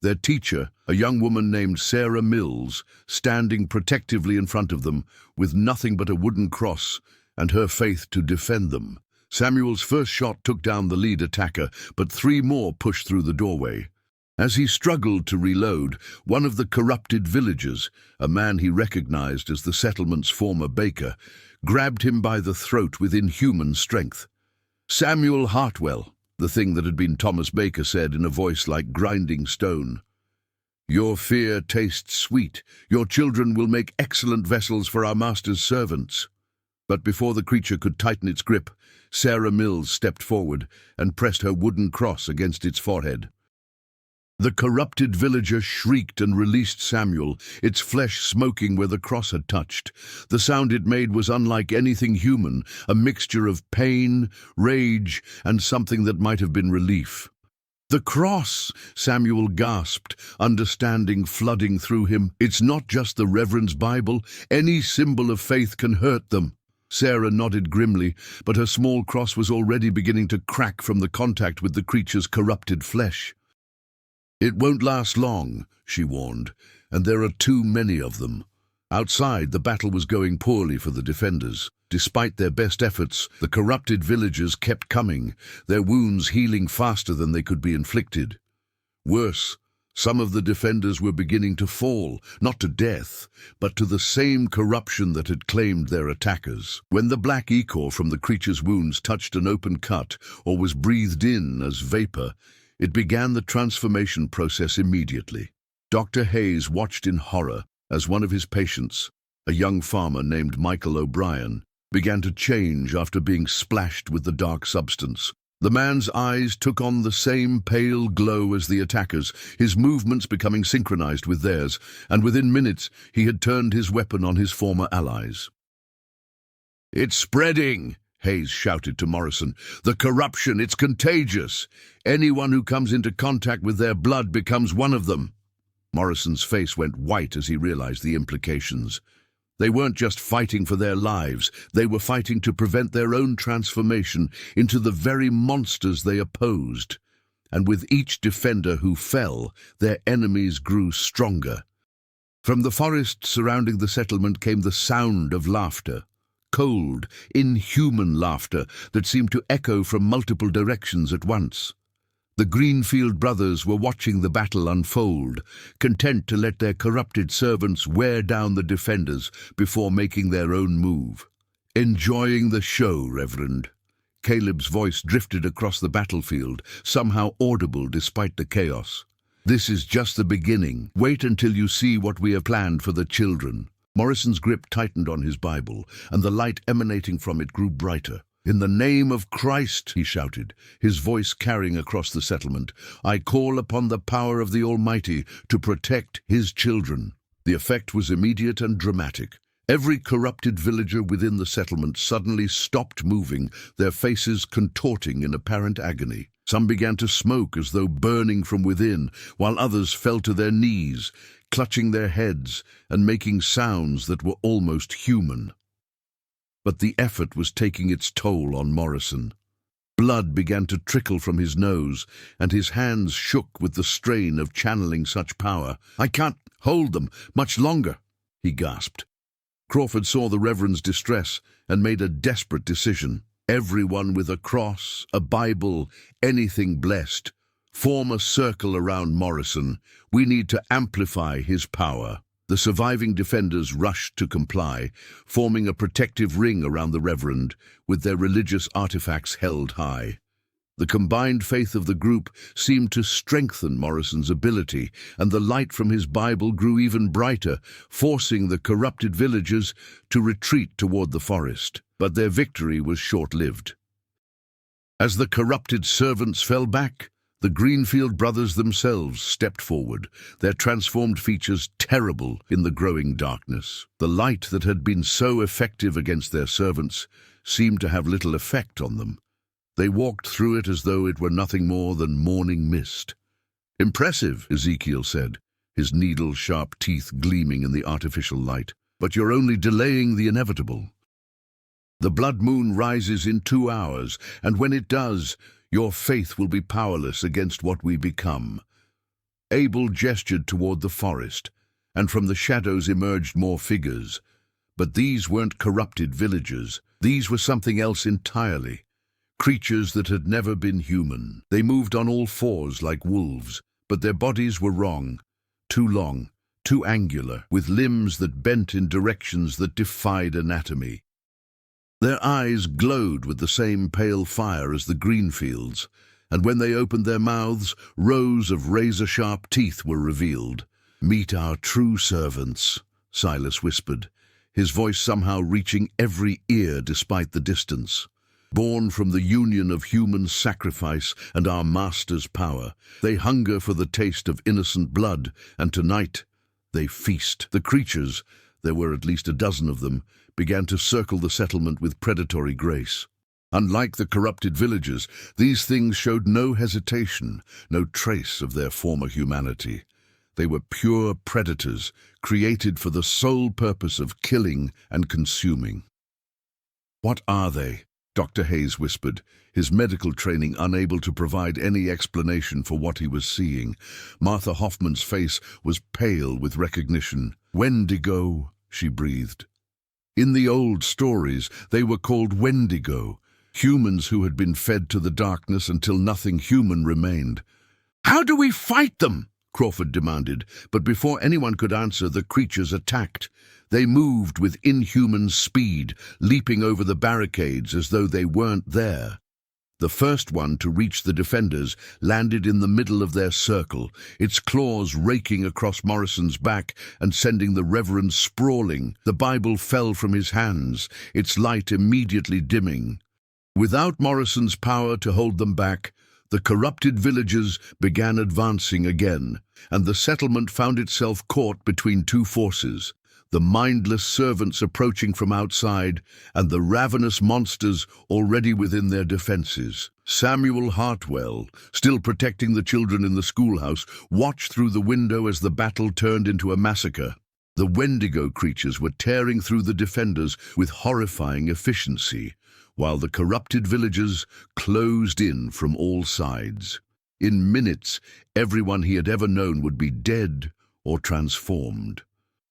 Their teacher, a young woman named Sarah Mills, standing protectively in front of them, with nothing but a wooden cross and her faith to defend them. Samuel's first shot took down the lead attacker, but 3 more pushed through the doorway. As he struggled to reload, one of the corrupted villagers, a man he recognized as the settlement's former baker, grabbed him by the throat with inhuman strength. "Samuel Hartwell," the thing that had been Thomas Baker said in a voice like grinding stone. "Your fear tastes sweet. Your children will make excellent vessels for our master's servants." But before the creature could tighten its grip, Sarah Mills stepped forward and pressed her wooden cross against its forehead. The corrupted villager shrieked and released Samuel, its flesh smoking where the cross had touched. The sound it made was unlike anything human, a mixture of pain, rage, and something that might have been relief. "The cross!" Samuel gasped, understanding flooding through him. "It's not just the Reverend's Bible. Any symbol of faith can hurt them." Sarah nodded grimly, but her small cross was already beginning to crack from the contact with the creature's corrupted flesh. "It won't last long," she warned, "and there are too many of them." Outside, the battle was going poorly for the defenders. Despite their best efforts, the corrupted villagers kept coming, their wounds healing faster than they could be inflicted. Worse, some of the defenders were beginning to fall, not to death, but to the same corruption that had claimed their attackers. When the black ichor from the creature's wounds touched an open cut or was breathed in as vapor, it began the transformation process immediately. Dr. Hayes watched in horror as one of his patients, a young farmer named Michael O'Brien, began to change after being splashed with the dark substance. The man's eyes took on the same pale glow as the attackers, his movements becoming synchronized with theirs, and within minutes he had turned his weapon on his former allies. "It's spreading!" Hayes shouted to Morrison. "The corruption, it's contagious. Anyone who comes into contact with their blood becomes one of them." Morrison's face went white as he realized the implications. They weren't just fighting for their lives, they were fighting to prevent their own transformation into the very monsters they opposed. And with each defender who fell, their enemies grew stronger. From the forest surrounding the settlement came the sound of laughter. Cold, inhuman laughter that seemed to echo from multiple directions at once. The Greenfield brothers were watching the battle unfold, content to let their corrupted servants wear down the defenders before making their own move. "Enjoying the show, Reverend." Caleb's voice drifted across the battlefield, somehow audible despite the chaos. "This is just the beginning. Wait until you see what we have planned for the children." Morrison's grip tightened on his Bible, and the light emanating from it grew brighter. "In the name of Christ," he shouted, his voice carrying across the settlement, "I call upon the power of the Almighty to protect his children." The effect was immediate and dramatic. Every corrupted villager within the settlement suddenly stopped moving, their faces contorting in apparent agony. Some began to smoke as though burning from within, while others fell to their knees, clutching their heads and making sounds that were almost human. But the effort was taking its toll on Morrison. Blood began to trickle from his nose, and his hands shook with the strain of channeling such power. "I can't hold them much longer," he gasped. Crawford saw the Reverend's distress and made a desperate decision. "Everyone with a cross, a Bible, anything blessed, form a circle around Morrison. We need to amplify his power." The surviving defenders rushed to comply, forming a protective ring around the Reverend, with their religious artifacts held high. The combined faith of the group seemed to strengthen Morrison's ability, and the light from his Bible grew even brighter, forcing the corrupted villagers to retreat toward the forest. But their victory was short-lived. As the corrupted servants fell back, the Greenfield brothers themselves stepped forward, their transformed features terrible in the growing darkness. The light that had been so effective against their servants seemed to have little effect on them. They walked through it as though it were nothing more than morning mist. "Impressive," Ezekiel said, his needle-sharp teeth gleaming in the artificial light. "But you're only delaying the inevitable. The blood moon rises in 2 hours, and when it does, your faith will be powerless against what we become." Abel gestured toward the forest, and from the shadows emerged more figures. But these weren't corrupted villagers. These were something else entirely. Creatures that had never been human. They moved on all fours like wolves, but their bodies were wrong. Too long, too angular, with limbs that bent in directions that defied anatomy. Their eyes glowed with the same pale fire as the Greenfields, and when they opened their mouths, rows of razor-sharp teeth were revealed. "Meet our true servants," Silas whispered, his voice somehow reaching every ear despite the distance. Born from the union of human sacrifice and our master's power, they hunger for the taste of innocent blood, and tonight they feast. The creatures, there were at least a dozen of them, began to circle the settlement with predatory grace. Unlike the corrupted villagers, these things showed no hesitation, no trace of their former humanity. They were pure predators, created for the sole purpose of killing and consuming. "What are they?" Dr. Hayes whispered, his medical training unable to provide any explanation for what he was seeing. Martha Hoffman's face was pale with recognition. "Wendigo," she breathed. In the old stories, they were called Wendigo, humans who had been fed to the darkness until nothing human remained. "How do we fight them?" Crawford demanded, but before anyone could answer, the creatures attacked. They moved with inhuman speed, leaping over the barricades as though they weren't there. The first one to reach the defenders landed in the middle of their circle, its claws raking across Morrison's back and sending the Reverend sprawling. The Bible fell from his hands, its light immediately dimming. Without Morrison's power to hold them back, the corrupted villagers began advancing again, and the settlement found itself caught between two forces. The mindless servants approaching from outside, and the ravenous monsters already within their defenses. Samuel Hartwell, still protecting the children in the schoolhouse, watched through the window as the battle turned into a massacre. The Wendigo creatures were tearing through the defenders with horrifying efficiency, while the corrupted villagers closed in from all sides. In minutes, everyone he had ever known would be dead or transformed.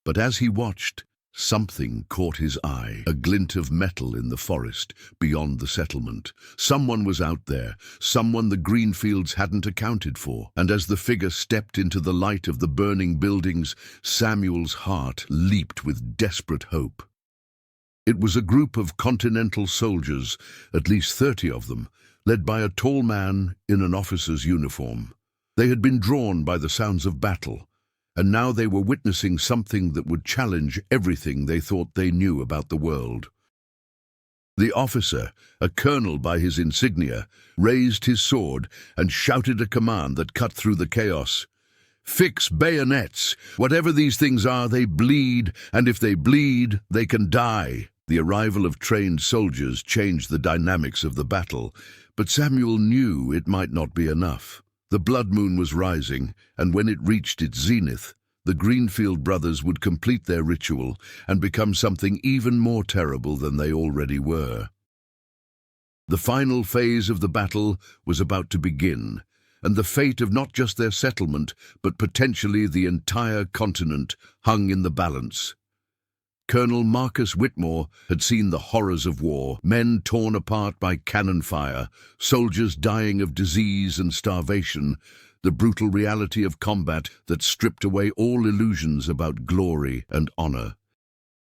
But as he watched, something caught his eye, a glint of metal in the forest beyond the settlement. Someone was out there, someone the Greenfields hadn't accounted for. And as the figure stepped into the light of the burning buildings, Samuel's heart leaped with desperate hope. It was a group of Continental soldiers, at least 30 of them, led by a tall man in an officer's uniform. They had been drawn by the sounds of battle, and now they were witnessing something that would challenge everything they thought they knew about the world. The officer, a colonel by his insignia, raised his sword and shouted a command that cut through the chaos. "Fix bayonets! Whatever these things are, they bleed, and if they bleed, they can die." The arrival of trained soldiers changed the dynamics of the battle, but Samuel knew it might not be enough. The blood moon was rising, and when it reached its zenith, the Greenfield brothers would complete their ritual and become something even more terrible than they already were. The final phase of the battle was about to begin, and the fate of not just their settlement, but potentially the entire continent, hung in the balance. Colonel Marcus Whitmore had seen the horrors of war, men torn apart by cannon fire, soldiers dying of disease and starvation, the brutal reality of combat that stripped away all illusions about glory and honor.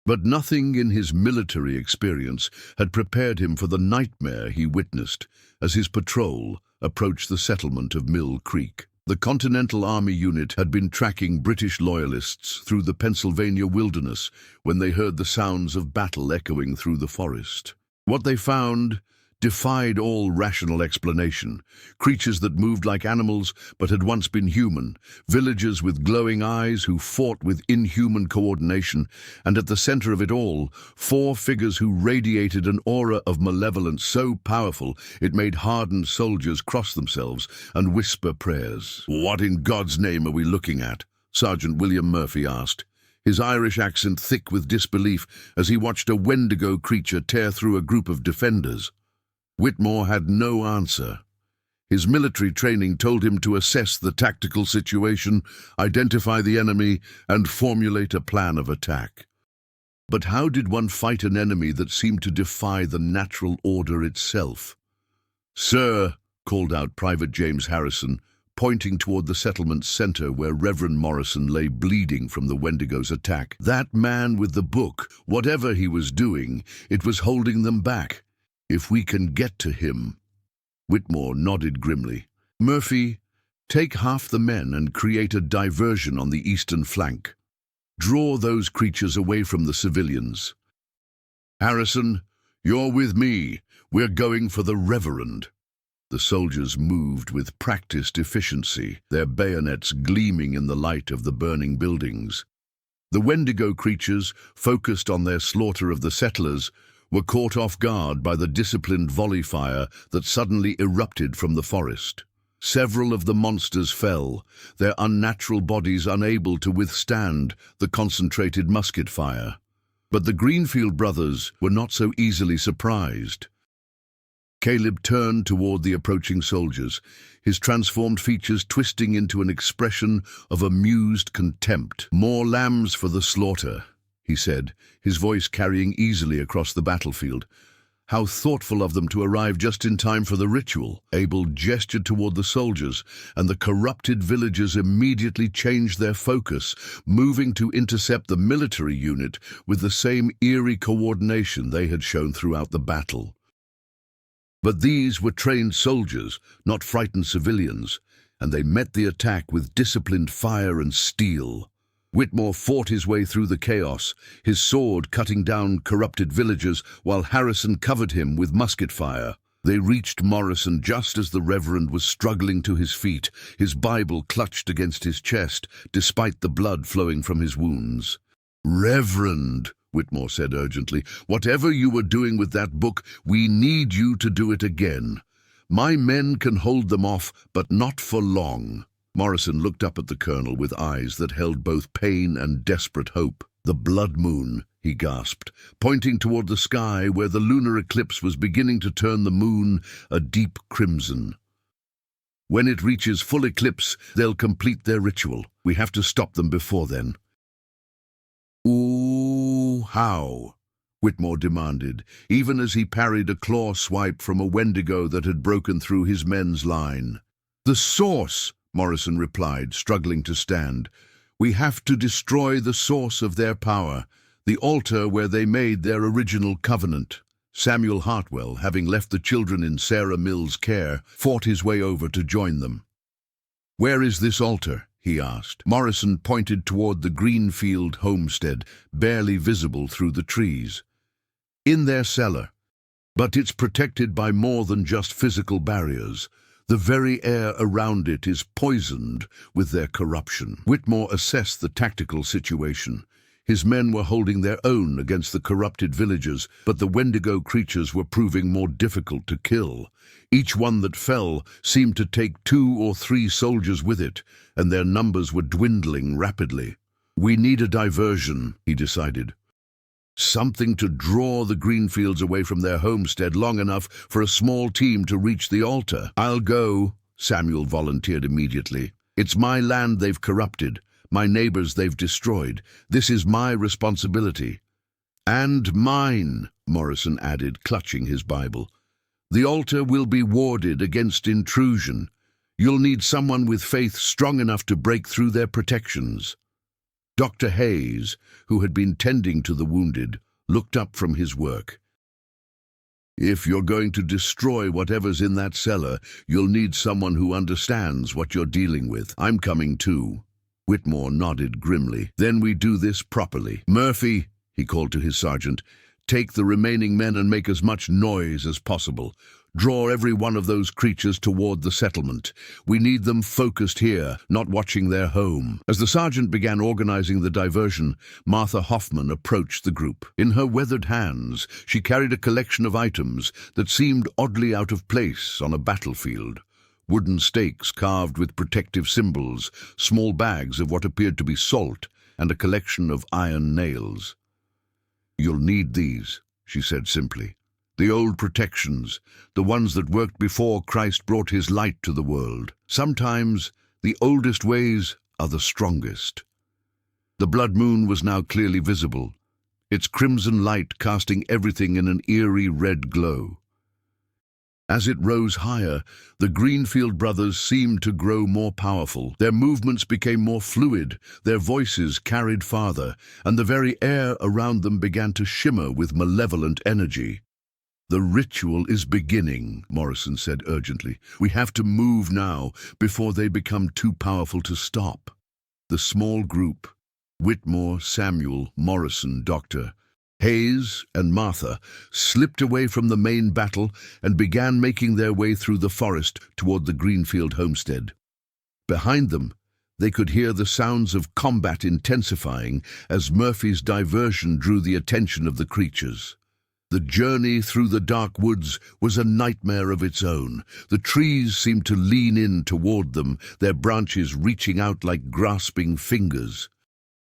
But nothing in his military experience had prepared him for the nightmare he witnessed as his patrol approached the settlement of Mill Creek. The Continental Army unit had been tracking British loyalists through the Pennsylvania wilderness when they heard the sounds of battle echoing through the forest. What they found defied all rational explanation. Creatures that moved like animals but had once been human, villagers with glowing eyes who fought with inhuman coordination, and at the center of it all, 4 figures who radiated an aura of malevolence so powerful it made hardened soldiers cross themselves and whisper prayers. "What in God's name are we looking at?" Sergeant William Murphy asked, his Irish accent thick with disbelief as he watched a Wendigo creature tear through a group of defenders. Whitmore had no answer. His military training told him to assess the tactical situation, identify the enemy, and formulate a plan of attack. But how did one fight an enemy that seemed to defy the natural order itself? "Sir," called out Private James Harrison, pointing toward the settlement's center where Reverend Morrison lay bleeding from the Wendigos' attack. "That man with the book, whatever he was doing, it was holding them back. If we can get to him—" Whitmore nodded grimly. "Murphy, take half the men and create a diversion on the eastern flank. Draw those creatures away from the civilians. Harrison, you're with me. We're going for the Reverend." The soldiers moved with practiced efficiency, their bayonets gleaming in the light of the burning buildings. The Wendigo creatures, focused on their slaughter of the settlers, were caught off guard by the disciplined volley fire that suddenly erupted from the forest. Several of the monsters fell, their unnatural bodies unable to withstand the concentrated musket fire. But the Greenfield brothers were not so easily surprised. Caleb turned toward the approaching soldiers, his transformed features twisting into an expression of amused contempt. "More lambs for the slaughter," he said, his voice carrying easily across the battlefield. "How thoughtful of them to arrive just in time for the ritual." Abel gestured toward the soldiers, and the corrupted villagers immediately changed their focus, moving to intercept the military unit with the same eerie coordination they had shown throughout the battle. But these were trained soldiers, not frightened civilians, and they met the attack with disciplined fire and steel. Whitmore fought his way through the chaos, his sword cutting down corrupted villagers while Harrison covered him with musket fire. They reached Morrison just as the Reverend was struggling to his feet, his Bible clutched against his chest, despite the blood flowing from his wounds. "Reverend," Whitmore said urgently, "whatever you were doing with that book, we need you to do it again. My men can hold them off, but not for long." Morrison looked up at the colonel with eyes that held both pain and desperate hope. "The blood moon," he gasped, pointing toward the sky where the lunar eclipse was beginning to turn the moon a deep crimson. "When it reaches full eclipse, they'll complete their ritual. We have to stop them before then." "Ooh, how?" Whitmore demanded, even as he parried a claw swipe from a Wendigo that had broken through his men's line. "The source," Morrison replied, struggling to stand. "We have to destroy the source of their power, the altar where they made their original covenant." Samuel Hartwell, having left the children in Sarah Mill's care, fought his way over to join them. "Where is this altar?" he asked. Morrison pointed toward the Greenfield homestead, barely visible through the trees. "In their cellar. But it's protected by more than just physical barriers. The very air around it is poisoned with their corruption." Whitmore assessed the tactical situation. His men were holding their own against the corrupted villagers, but the Wendigo creatures were proving more difficult to kill. Each one that fell seemed to take 2 or 3 soldiers with it, and their numbers were dwindling rapidly. "We need a diversion," he decided. "Something to draw the Greenfields away from their homestead long enough for a small team to reach the altar." "I'll go," Samuel volunteered immediately. "It's my land they've corrupted, my neighbors they've destroyed. This is my responsibility." "And mine," Morrison added, clutching his Bible. "The altar will be warded against intrusion. You'll need someone with faith strong enough to break through their protections." Dr. Hayes, who had been tending to the wounded, looked up from his work. "If you're going to destroy whatever's in that cellar, you'll need someone who understands what you're dealing with. I'm coming too." Whitmore nodded grimly. "Then we do this properly. Murphy," he called to his sergeant, "take the remaining men and make as much noise as possible. Draw every one of those creatures toward the settlement. We need them focused here, not watching their home." As the sergeant began organizing the diversion, Martha Hoffman approached the group. In her weathered hands, she carried a collection of items that seemed oddly out of place on a battlefield. Wooden stakes carved with protective symbols, small bags of what appeared to be salt, and a collection of iron nails. "You'll need these," she said simply. The old protections, the ones that worked before Christ brought his light to the world. Sometimes the oldest ways are the strongest. The blood moon was now clearly visible, its crimson light casting everything in an eerie red glow. As it rose higher, the Greenfield brothers seemed to grow more powerful. Their movements became more fluid, their voices carried farther, and the very air around them began to shimmer with malevolent energy. "The ritual is beginning," Morrison said urgently. "We have to move now, before they become too powerful to stop." The small group, Whitmore, Samuel, Morrison, Dr. Hayes, and Martha, slipped away from the main battle and began making their way through the forest toward the Greenfield homestead. Behind them, they could hear the sounds of combat intensifying as Murphy's diversion drew the attention of the creatures. The journey through the dark woods was a nightmare of its own. The trees seemed to lean in toward them, their branches reaching out like grasping fingers.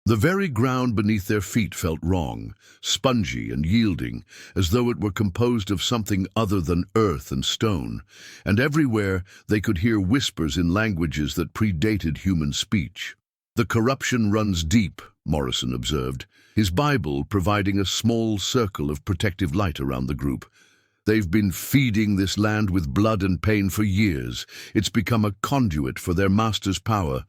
The very ground beneath their feet felt wrong, spongy and yielding, as though it were composed of something other than earth and stone, and everywhere they could hear whispers in languages that predated human speech. "The corruption runs deep," Morrison observed, his Bible providing a small circle of protective light around the group. "They've been feeding this land with blood and pain for years. It's become a conduit for their master's power."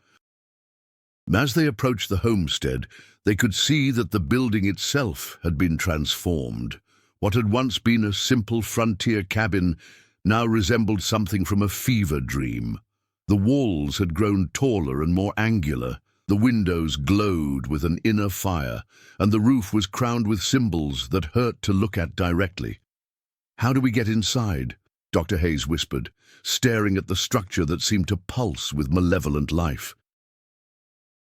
As they approached the homestead, they could see that the building itself had been transformed. What had once been a simple frontier cabin now resembled something from a fever dream. The walls had grown taller and more angular, the windows glowed with an inner fire, and the roof was crowned with symbols that hurt to look at directly. "How do we get inside?" Dr. Hayes whispered, staring at the structure that seemed to pulse with malevolent life.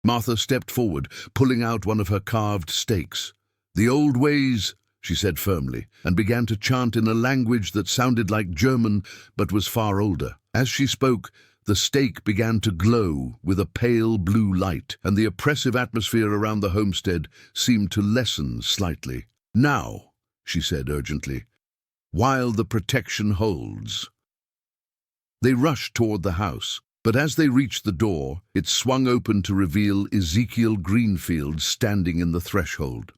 Martha stepped forward, pulling out one of her carved stakes. "The old ways," she said firmly, and began to chant in a language that sounded like German but was far older. As she spoke, the stake began to glow with a pale blue light, and the oppressive atmosphere around the homestead seemed to lessen slightly. "Now," she said urgently, "while the protection holds." They rushed toward the house. But as they reached the door, it swung open to reveal Ezekiel Greenfield standing in the threshold.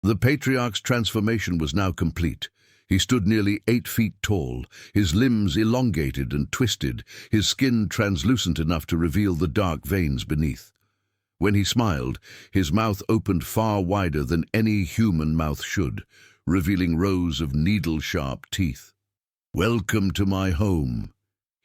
The patriarch's transformation was now complete. He stood nearly 8 feet tall, his limbs elongated and twisted, his skin translucent enough to reveal the dark veins beneath. When he smiled, his mouth opened far wider than any human mouth should, revealing rows of needle-sharp teeth. "Welcome to my home,"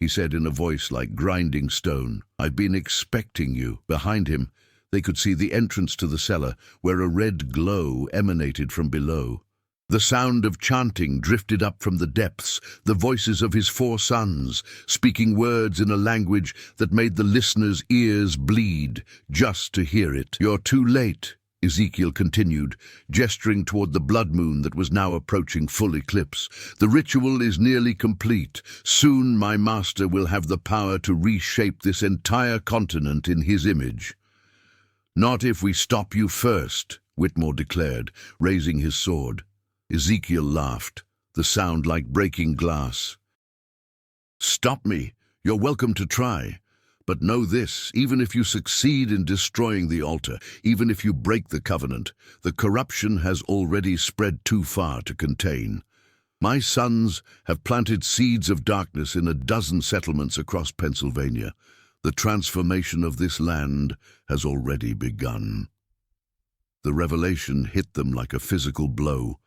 he said in a voice like grinding stone. "I've been expecting you." Behind him, they could see the entrance to the cellar, where a red glow emanated from below. The sound of chanting drifted up from the depths, the voices of his 4 sons, speaking words in a language that made the listeners' ears bleed just to hear it. "You're too late," Ezekiel continued, gesturing toward the blood moon that was now approaching full eclipse. "The ritual is nearly complete. Soon my master will have the power to reshape this entire continent in his image." "Not if we stop you first," Whitmore declared, raising his sword. Ezekiel laughed, the sound like breaking glass. "Stop me. You're welcome to try. But know this, even if you succeed in destroying the altar, even if you break the covenant, the corruption has already spread too far to contain. My sons have planted seeds of darkness in a dozen settlements across Pennsylvania. The transformation of this land has already begun." The revelation hit them like a physical blow.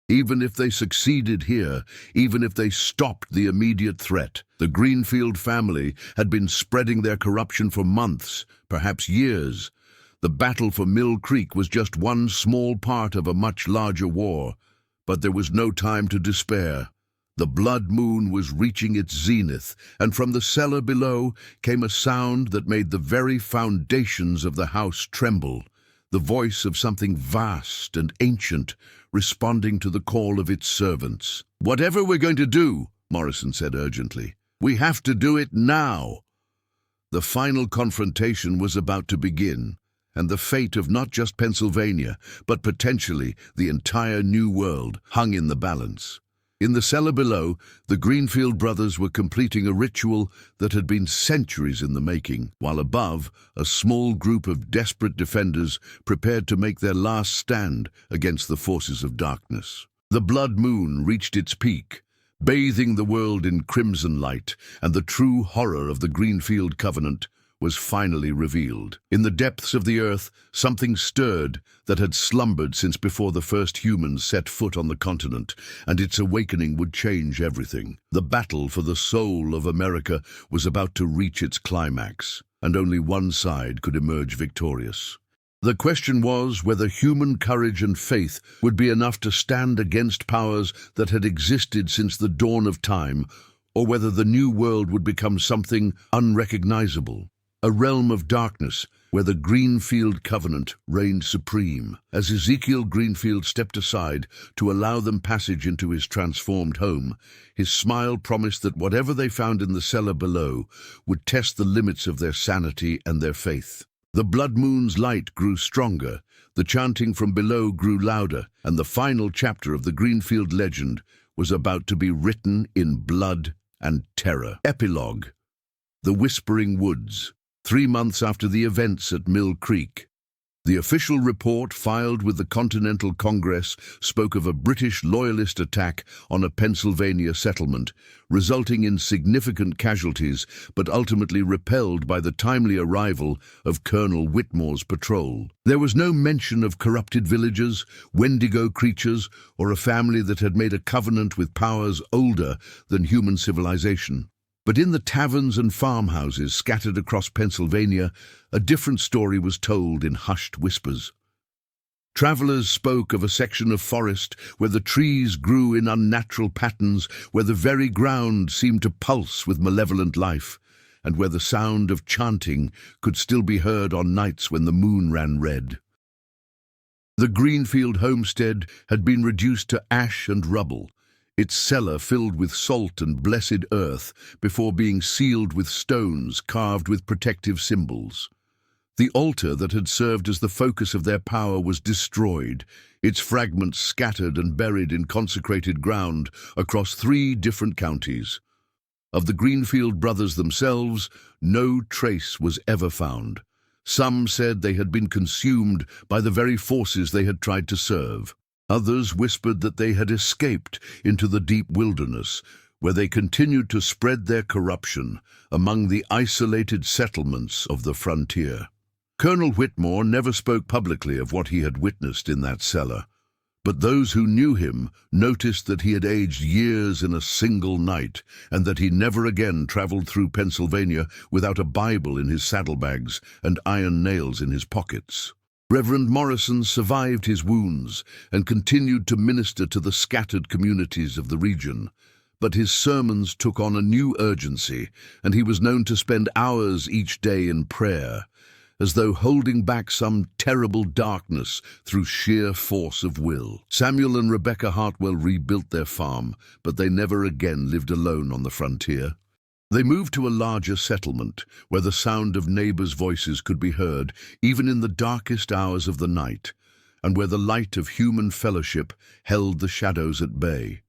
Even if they succeeded here, even if they stopped the immediate threat, the Greenfield family had been spreading their corruption for months, perhaps years. The battle for Mill Creek was just one small part of a much larger war, but there was no time to despair. The blood moon was reaching its zenith, and from the cellar below came a sound that made the very foundations of the house tremble, the voice of something vast and ancient, responding to the call of its servants. "Whatever we're going to do," Morrison said urgently, "we have to do it now." The final confrontation was about to begin, and the fate of not just Pennsylvania, but potentially the entire New World hung in the balance. In the cellar below, the Greenfield brothers were completing a ritual that had been centuries in the making, while above, a small group of desperate defenders prepared to make their last stand against the forces of darkness. The blood moon reached its peak, bathing the world in crimson light, and the true horror of the Greenfield covenant was finally revealed. In the depths of the earth, something stirred that had slumbered since before the first humans set foot on the continent, and its awakening would change everything. The battle for the soul of America was about to reach its climax, and only one side could emerge victorious. The question was whether human courage and faith would be enough to stand against powers that had existed since the dawn of time, or whether the new world would become something unrecognizable. A realm of darkness where the Greenfield covenant reigned supreme. As Ezekiel Greenfield stepped aside to allow them passage into his transformed home, his smile promised that whatever they found in the cellar below would test the limits of their sanity and their faith. The blood moon's light grew stronger, the chanting from below grew louder, and the final chapter of the Greenfield legend was about to be written in blood and terror. Epilogue: The Whispering Woods. 3 months after the events at Mill Creek, the official report filed with the Continental Congress spoke of a British loyalist attack on a Pennsylvania settlement, resulting in significant casualties, but ultimately repelled by the timely arrival of Colonel Whitmore's patrol. There was no mention of corrupted villagers, Wendigo creatures, or a family that had made a covenant with powers older than human civilization. But in the taverns and farmhouses scattered across Pennsylvania, a different story was told in hushed whispers. Travelers spoke of a section of forest where the trees grew in unnatural patterns, where the very ground seemed to pulse with malevolent life, and where the sound of chanting could still be heard on nights when the moon ran red. The Greenfield homestead had been reduced to ash and rubble, its cellar filled with salt and blessed earth before being sealed with stones carved with protective symbols. The altar that had served as the focus of their power was destroyed, its fragments scattered and buried in consecrated ground across 3 different counties. Of the Greenfield brothers themselves, no trace was ever found. Some said they had been consumed by the very forces they had tried to serve. Others whispered that they had escaped into the deep wilderness, where they continued to spread their corruption among the isolated settlements of the frontier. Colonel Whitmore never spoke publicly of what he had witnessed in that cellar, but those who knew him noticed that he had aged years in a single night, and that he never again traveled through Pennsylvania without a Bible in his saddlebags and iron nails in his pockets. Reverend Morrison survived his wounds and continued to minister to the scattered communities of the region, but his sermons took on a new urgency, and he was known to spend hours each day in prayer, as though holding back some terrible darkness through sheer force of will. Samuel and Rebecca Hartwell rebuilt their farm, but they never again lived alone on the frontier. They moved to a larger settlement, where the sound of neighbors' voices could be heard even in the darkest hours of the night, and where the light of human fellowship held the shadows at bay.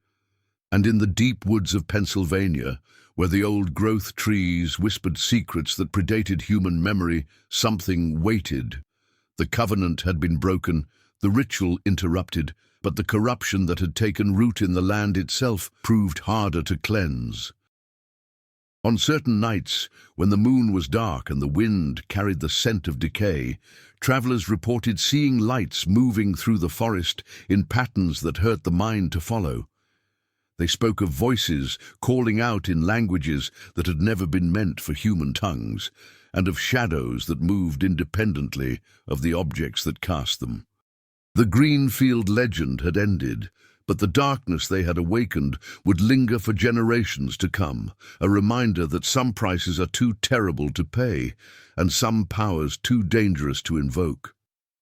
And in the deep woods of Pennsylvania, where the old growth trees whispered secrets that predated human memory, something waited. The covenant had been broken, the ritual interrupted, but the corruption that had taken root in the land itself proved harder to cleanse. On certain nights, when the moon was dark and the wind carried the scent of decay, travelers reported seeing lights moving through the forest in patterns that hurt the mind to follow. They spoke of voices calling out in languages that had never been meant for human tongues, and of shadows that moved independently of the objects that cast them. The Greenfield legend had ended, but the darkness they had awakened would linger for generations to come, a reminder that some prices are too terrible to pay, and some powers too dangerous to invoke.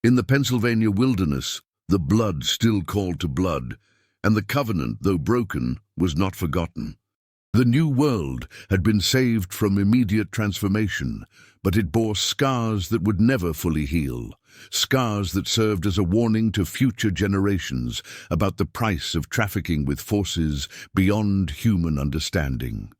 In the Pennsylvania wilderness, the blood still called to blood, and the covenant, though broken, was not forgotten. The New World had been saved from immediate transformation, but it bore scars that would never fully heal, scars that served as a warning to future generations about the price of trafficking with forces beyond human understanding.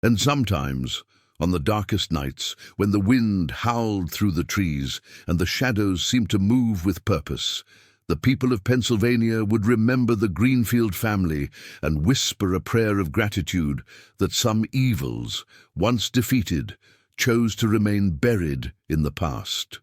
And sometimes, on the darkest nights, when the wind howled through the trees and the shadows seemed to move with purpose, the people of Pennsylvania would remember the Greenfield family and whisper a prayer of gratitude that some evils, once defeated, chose to remain buried in the past.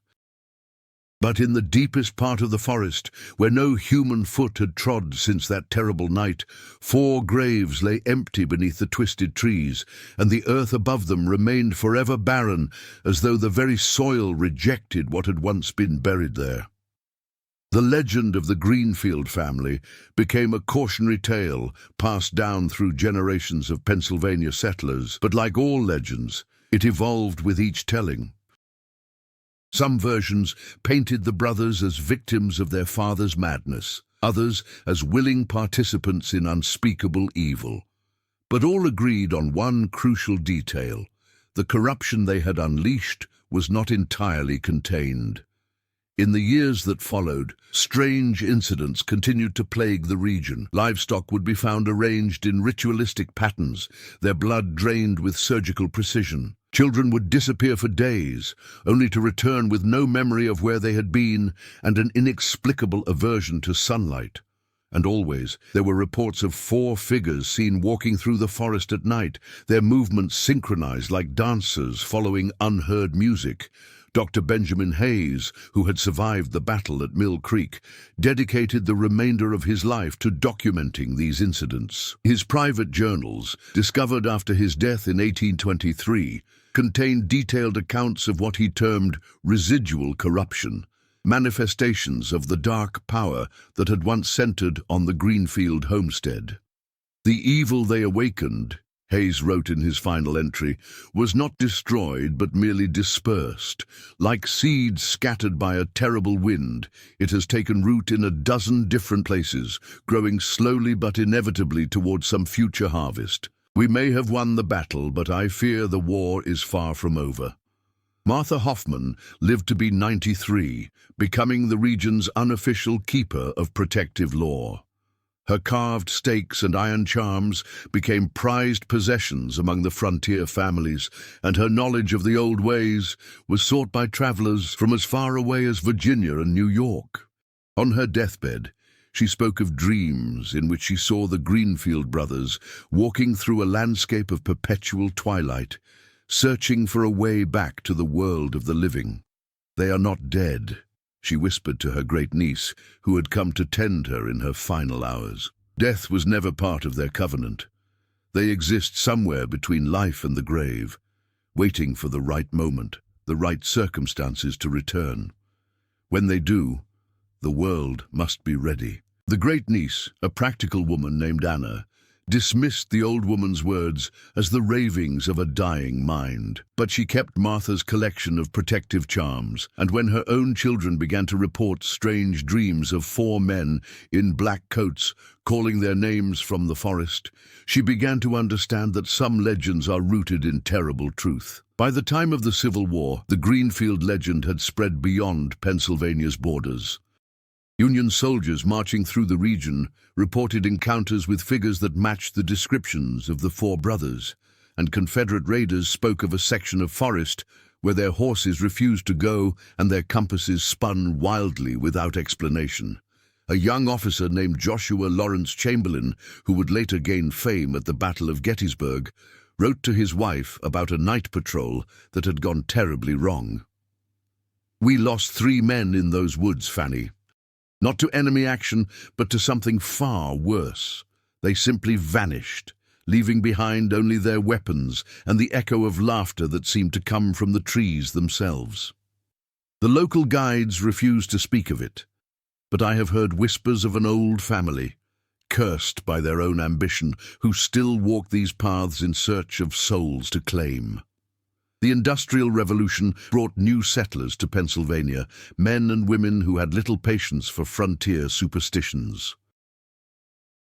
But in the deepest part of the forest, where no human foot had trod since that terrible night, 4 graves lay empty beneath the twisted trees, and the earth above them remained forever barren, as though the very soil rejected what had once been buried there. The legend of the Greenfield family became a cautionary tale passed down through generations of Pennsylvania settlers, but like all legends, it evolved with each telling. Some versions painted the brothers as victims of their father's madness, others as willing participants in unspeakable evil. But all agreed on one crucial detail: the corruption they had unleashed was not entirely contained. In the years that followed, strange incidents continued to plague the region. Livestock would be found arranged in ritualistic patterns, their blood drained with surgical precision. Children would disappear for days, only to return with no memory of where they had been and an inexplicable aversion to sunlight. And always, there were reports of 4 figures seen walking through the forest at night, their movements synchronized like dancers following unheard music. Dr. Benjamin Hayes, who had survived the battle at Mill Creek, dedicated the remainder of his life to documenting these incidents. His private journals, discovered after his death in 1823, contained detailed accounts of what he termed residual corruption, manifestations of the dark power that had once centered on the Greenfield homestead. The evil they awakened, Hayes wrote in his final entry, was not destroyed but merely dispersed. Like seeds scattered by a terrible wind, it has taken root in a dozen different places, growing slowly but inevitably towards some future harvest. We may have won the battle, but I fear the war is far from over. Martha Hoffman lived to be 93, becoming the region's unofficial keeper of protective law. Her carved stakes and iron charms became prized possessions among the frontier families, and her knowledge of the old ways was sought by travelers from as far away as Virginia and New York. On her deathbed, she spoke of dreams in which she saw the Greenfield brothers walking through a landscape of perpetual twilight, searching for a way back to the world of the living. "They are not dead," she whispered to her great-niece, who had come to tend her in her final hours. Death was never part of their covenant. They exist somewhere between life and the grave, waiting for the right moment, the right circumstances to return. When they do, the world must be ready. The great-niece, a practical woman named Anna, dismissed the old woman's words as the ravings of a dying mind. But she kept Martha's collection of protective charms, and when her own children began to report strange dreams of 4 men in black coats calling their names from the forest, she began to understand that some legends are rooted in terrible truth. By the time of the Civil War, the Greenfield legend had spread beyond Pennsylvania's borders. Union soldiers marching through the region reported encounters with figures that matched the descriptions of the 4 brothers, and Confederate raiders spoke of a section of forest where their horses refused to go and their compasses spun wildly without explanation. A young officer named Joshua Lawrence Chamberlain, who would later gain fame at the Battle of Gettysburg, wrote to his wife about a night patrol that had gone terribly wrong. "We lost 3 men in those woods, Fanny. Not to enemy action, but to something far worse. They simply vanished, leaving behind only their weapons and the echo of laughter that seemed to come from the trees themselves. The local guides refused to speak of it, but I have heard whispers of an old family, cursed by their own ambition, who still walk these paths in search of souls to claim." The Industrial Revolution brought new settlers to Pennsylvania, men and women who had little patience for frontier superstitions.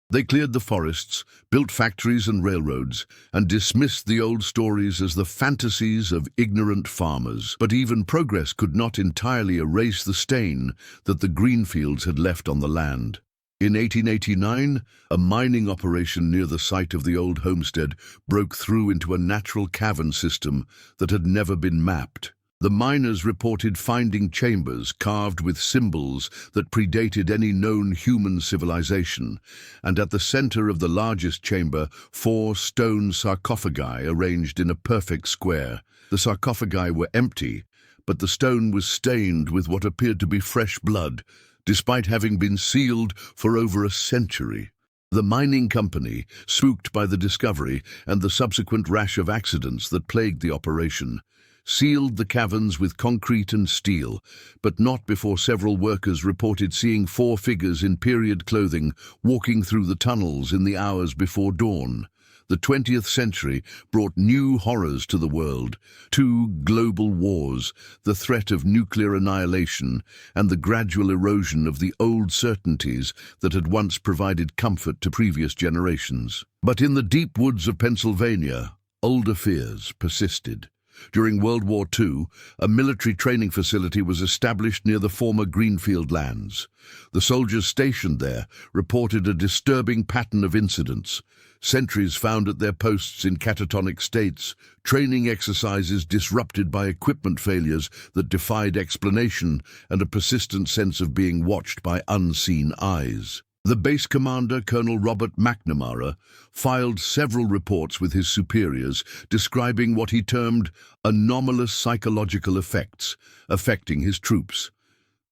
They cleared the forests, built factories and railroads, and dismissed the old stories as the fantasies of ignorant farmers. But even progress could not entirely erase the stain that the Greenfields had left on the land. In 1889, a mining operation near the site of the old homestead broke through into a natural cavern system that had never been mapped. The miners reported finding chambers carved with symbols that predated any known human civilization, and at the center of the largest chamber, 4 stone sarcophagi arranged in a perfect square. The sarcophagi were empty, but the stone was stained with what appeared to be fresh blood, despite having been sealed for over a century. The mining company, spooked by the discovery and the subsequent rash of accidents that plagued the operation, sealed the caverns with concrete and steel, but not before several workers reported seeing 4 figures in period clothing walking through the tunnels in the hours before dawn. The 20th century brought new horrors to the world: 2 global wars, the threat of nuclear annihilation, and the gradual erosion of the old certainties that had once provided comfort to previous generations. But in the deep woods of Pennsylvania, older fears persisted. During World War II, a military training facility was established near the former Greenfield lands. The soldiers stationed there reported a disturbing pattern of incidents: sentries found at their posts in catatonic states, training exercises disrupted by equipment failures that defied explanation, and a persistent sense of being watched by unseen eyes. The base commander, Colonel Robert McNamara, filed several reports with his superiors describing what he termed anomalous psychological effects affecting his troops.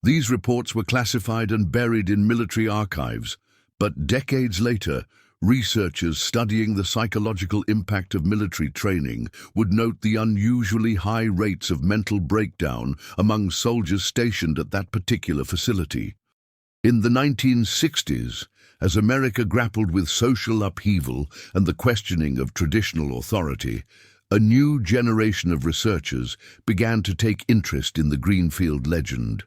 These reports were classified and buried in military archives, but decades later, researchers studying the psychological impact of military training would note the unusually high rates of mental breakdown among soldiers stationed at that particular facility. In the 1960s, as America grappled with social upheaval and the questioning of traditional authority, a new generation of researchers began to take interest in the Greenfield legend.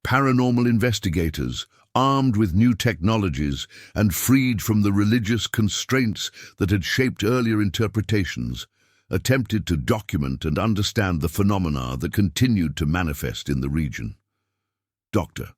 Paranormal investigators, armed with new technologies and freed from the religious constraints that had shaped earlier interpretations, attempted to document and understand the phenomena that continued to manifest in the region. Dr.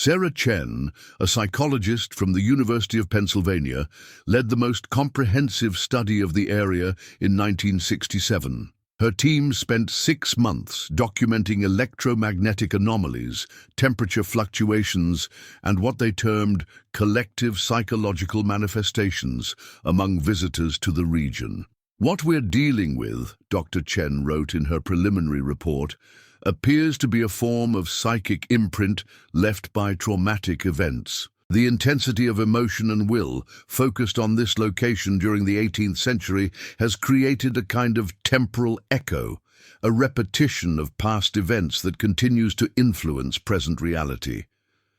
Sarah Chen, a psychologist from the University of Pennsylvania, led the most comprehensive study of the area in 1967. Her team spent 6 months documenting electromagnetic anomalies, temperature fluctuations, and what they termed collective psychological manifestations among visitors to the region. "What we're dealing with," Dr. Chen wrote in her preliminary report, "appears to be a form of psychic imprint left by traumatic events. The intensity of emotion and will focused on this location during the 18th century has created a kind of temporal echo, a repetition of past events that continues to influence present reality."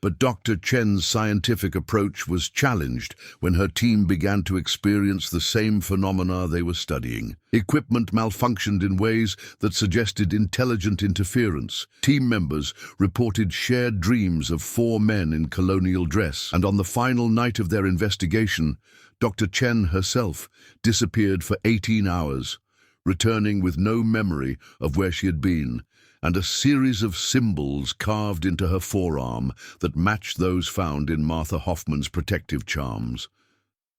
But Dr. Chen's scientific approach was challenged when her team began to experience the same phenomena they were studying. Equipment malfunctioned in ways that suggested intelligent interference. Team members reported shared dreams of 4 men in colonial dress, and on the final night of their investigation, Dr. Chen herself disappeared for 18 hours, returning with no memory of where she had been, and a series of symbols carved into her forearm that matched those found in Martha Hoffman's protective charms.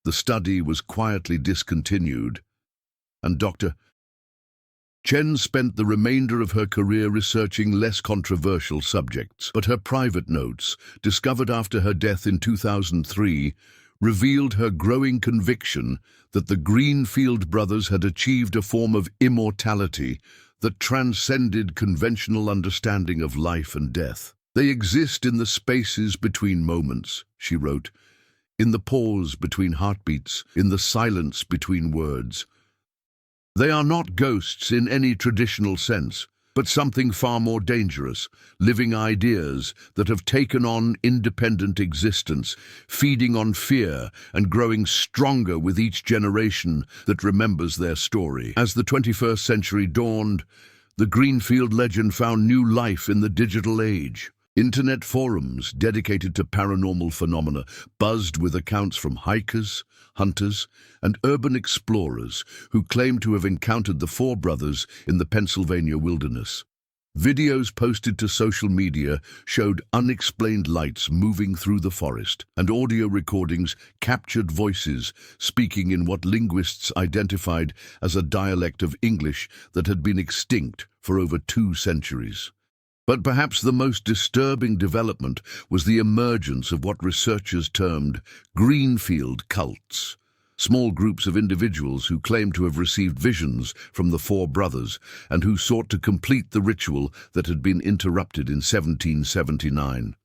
The study was quietly discontinued, and Dr. Chen spent the remainder of her career researching less controversial subjects. But her private notes, discovered after her death in 2003, revealed her growing conviction that the Greenfield brothers had achieved a form of immortality that transcended conventional understanding of life and death. "They exist in the spaces between moments," she wrote, "in the pause between heartbeats, in the silence between words. They are not ghosts in any traditional sense, but something far more dangerous, living ideas that have taken on independent existence, feeding on fear and growing stronger with each generation that remembers their story." As the 21st century dawned, the Greenfield legend found new life in the digital age. Internet forums dedicated to paranormal phenomena buzzed with accounts from hikers, hunters, and urban explorers who claim to have encountered the four brothers in the Pennsylvania wilderness. Videos posted to social media showed unexplained lights moving through the forest, and audio recordings captured voices speaking in what linguists identified as a dialect of English that had been extinct for over 2 centuries. But perhaps the most disturbing development was the emergence of what researchers termed Greenfield cults, small groups of individuals who claimed to have received visions from the four brothers and who sought to complete the ritual that had been interrupted in 1779.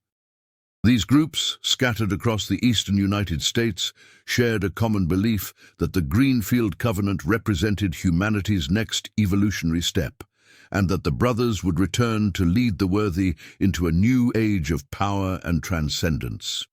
These groups, scattered across the eastern United States, shared a common belief that the Greenfield Covenant represented humanity's next evolutionary step, and that the brothers would return to lead the worthy into a new age of power and transcendence.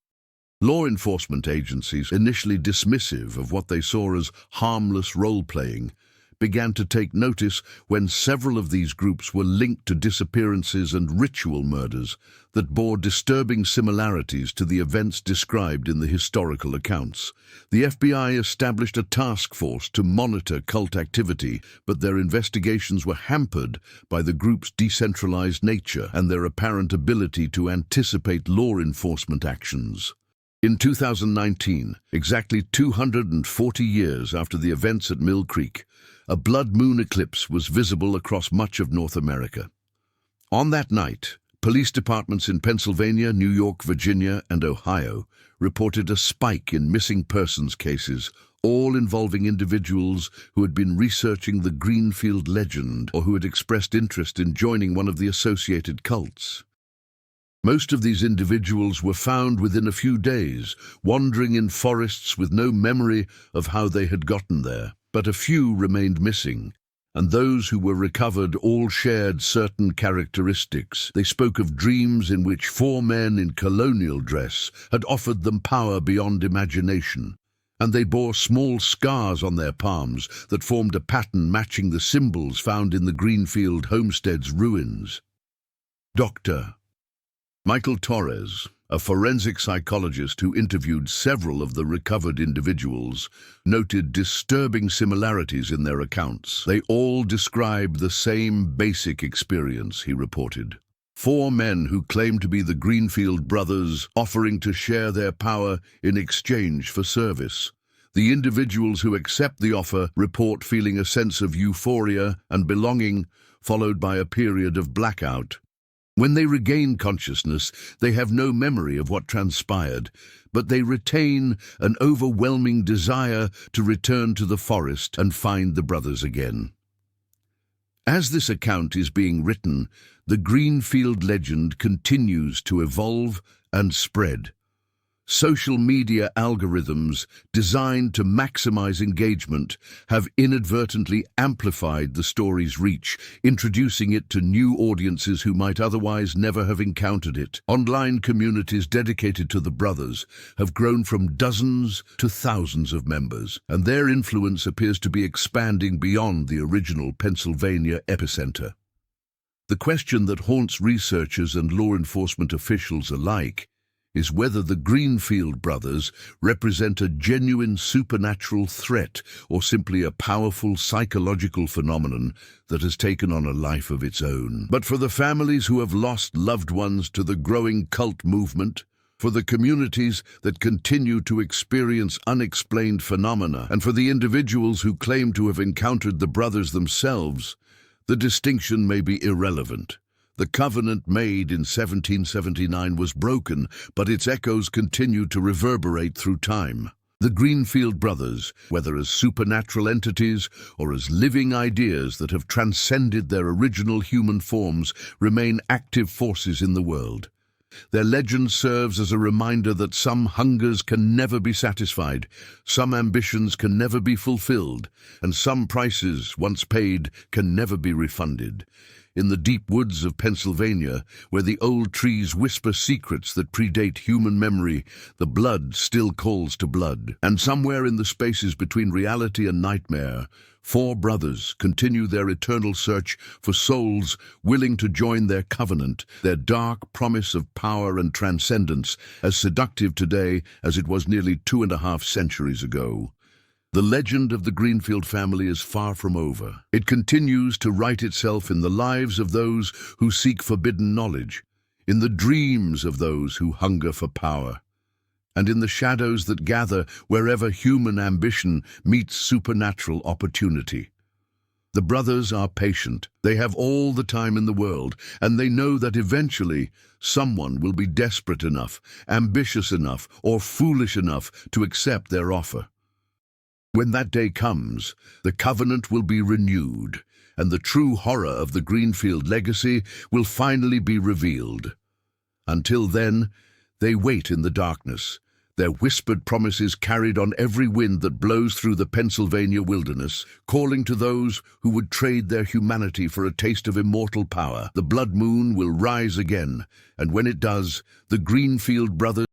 Law enforcement agencies, initially dismissive of what they saw as harmless role-playing, began to take notice when several of these groups were linked to disappearances and ritual murders that bore disturbing similarities to the events described in the historical accounts. The FBI established a task force to monitor cult activity, but their investigations were hampered by the group's decentralized nature and their apparent ability to anticipate law enforcement actions. In 2019, exactly 240 years after the events at Mill Creek, a blood moon eclipse was visible across much of North America. On that night, police departments in Pennsylvania, New York, Virginia, and Ohio reported a spike in missing persons cases, all involving individuals who had been researching the Greenfield legend or who had expressed interest in joining one of the associated cults. Most of these individuals were found within a few days, wandering in forests with no memory of how they had gotten there. But a few remained missing, and those who were recovered all shared certain characteristics. They spoke of dreams in which 4 men in colonial dress had offered them power beyond imagination, and they bore small scars on their palms that formed a pattern matching the symbols found in the Greenfield homestead's ruins. Dr. Michael Torres, a forensic psychologist who interviewed several of the recovered individuals, noted disturbing similarities in their accounts. They all described the same basic experience, he reported. 4 men who claimed to be the Greenfield brothers offering to share their power in exchange for service. The individuals who accept the offer report feeling a sense of euphoria and belonging, followed by a period of blackout. When they regain consciousness, they have no memory of what transpired, but they retain an overwhelming desire to return to the forest and find the brothers again. As this account is being written, the Greenfield legend continues to evolve and spread. Social media algorithms designed to maximize engagement have inadvertently amplified the story's reach, introducing it to new audiences who might otherwise never have encountered it. Online communities dedicated to the brothers have grown from dozens to thousands of members, and their influence appears to be expanding beyond the original Pennsylvania epicenter. The question that haunts researchers and law enforcement officials alike is whether the Greenfield brothers represent a genuine supernatural threat or simply a powerful psychological phenomenon that has taken on a life of its own. But for the families who have lost loved ones to the growing cult movement, for the communities that continue to experience unexplained phenomena, and for the individuals who claim to have encountered the brothers themselves, the distinction may be irrelevant. The covenant made in 1779 was broken, but its echoes continue to reverberate through time. The Greenfield brothers, whether as supernatural entities or as living ideas that have transcended their original human forms, remain active forces in the world. Their legend serves as a reminder that some hungers can never be satisfied, some ambitions can never be fulfilled, and some prices, once paid, can never be refunded. In the deep woods of Pennsylvania, where the old trees whisper secrets that predate human memory, the blood still calls to blood. And somewhere in the spaces between reality and nightmare, four brothers continue their eternal search for souls willing to join their covenant, their dark promise of power and transcendence, as seductive today as it was nearly 2.5 centuries ago. The legend of the Greenfield family is far from over. It continues to write itself in the lives of those who seek forbidden knowledge, in the dreams of those who hunger for power, and in the shadows that gather wherever human ambition meets supernatural opportunity. The brothers are patient. They have all the time in the world, and they know that eventually someone will be desperate enough, ambitious enough, or foolish enough to accept their offer. When that day comes, the covenant will be renewed, and the true horror of the Greenfield legacy will finally be revealed. Until then, they wait in the darkness, their whispered promises carried on every wind that blows through the Pennsylvania wilderness, calling to those who would trade their humanity for a taste of immortal power. The blood moon will rise again, and when it does, the Greenfield brothers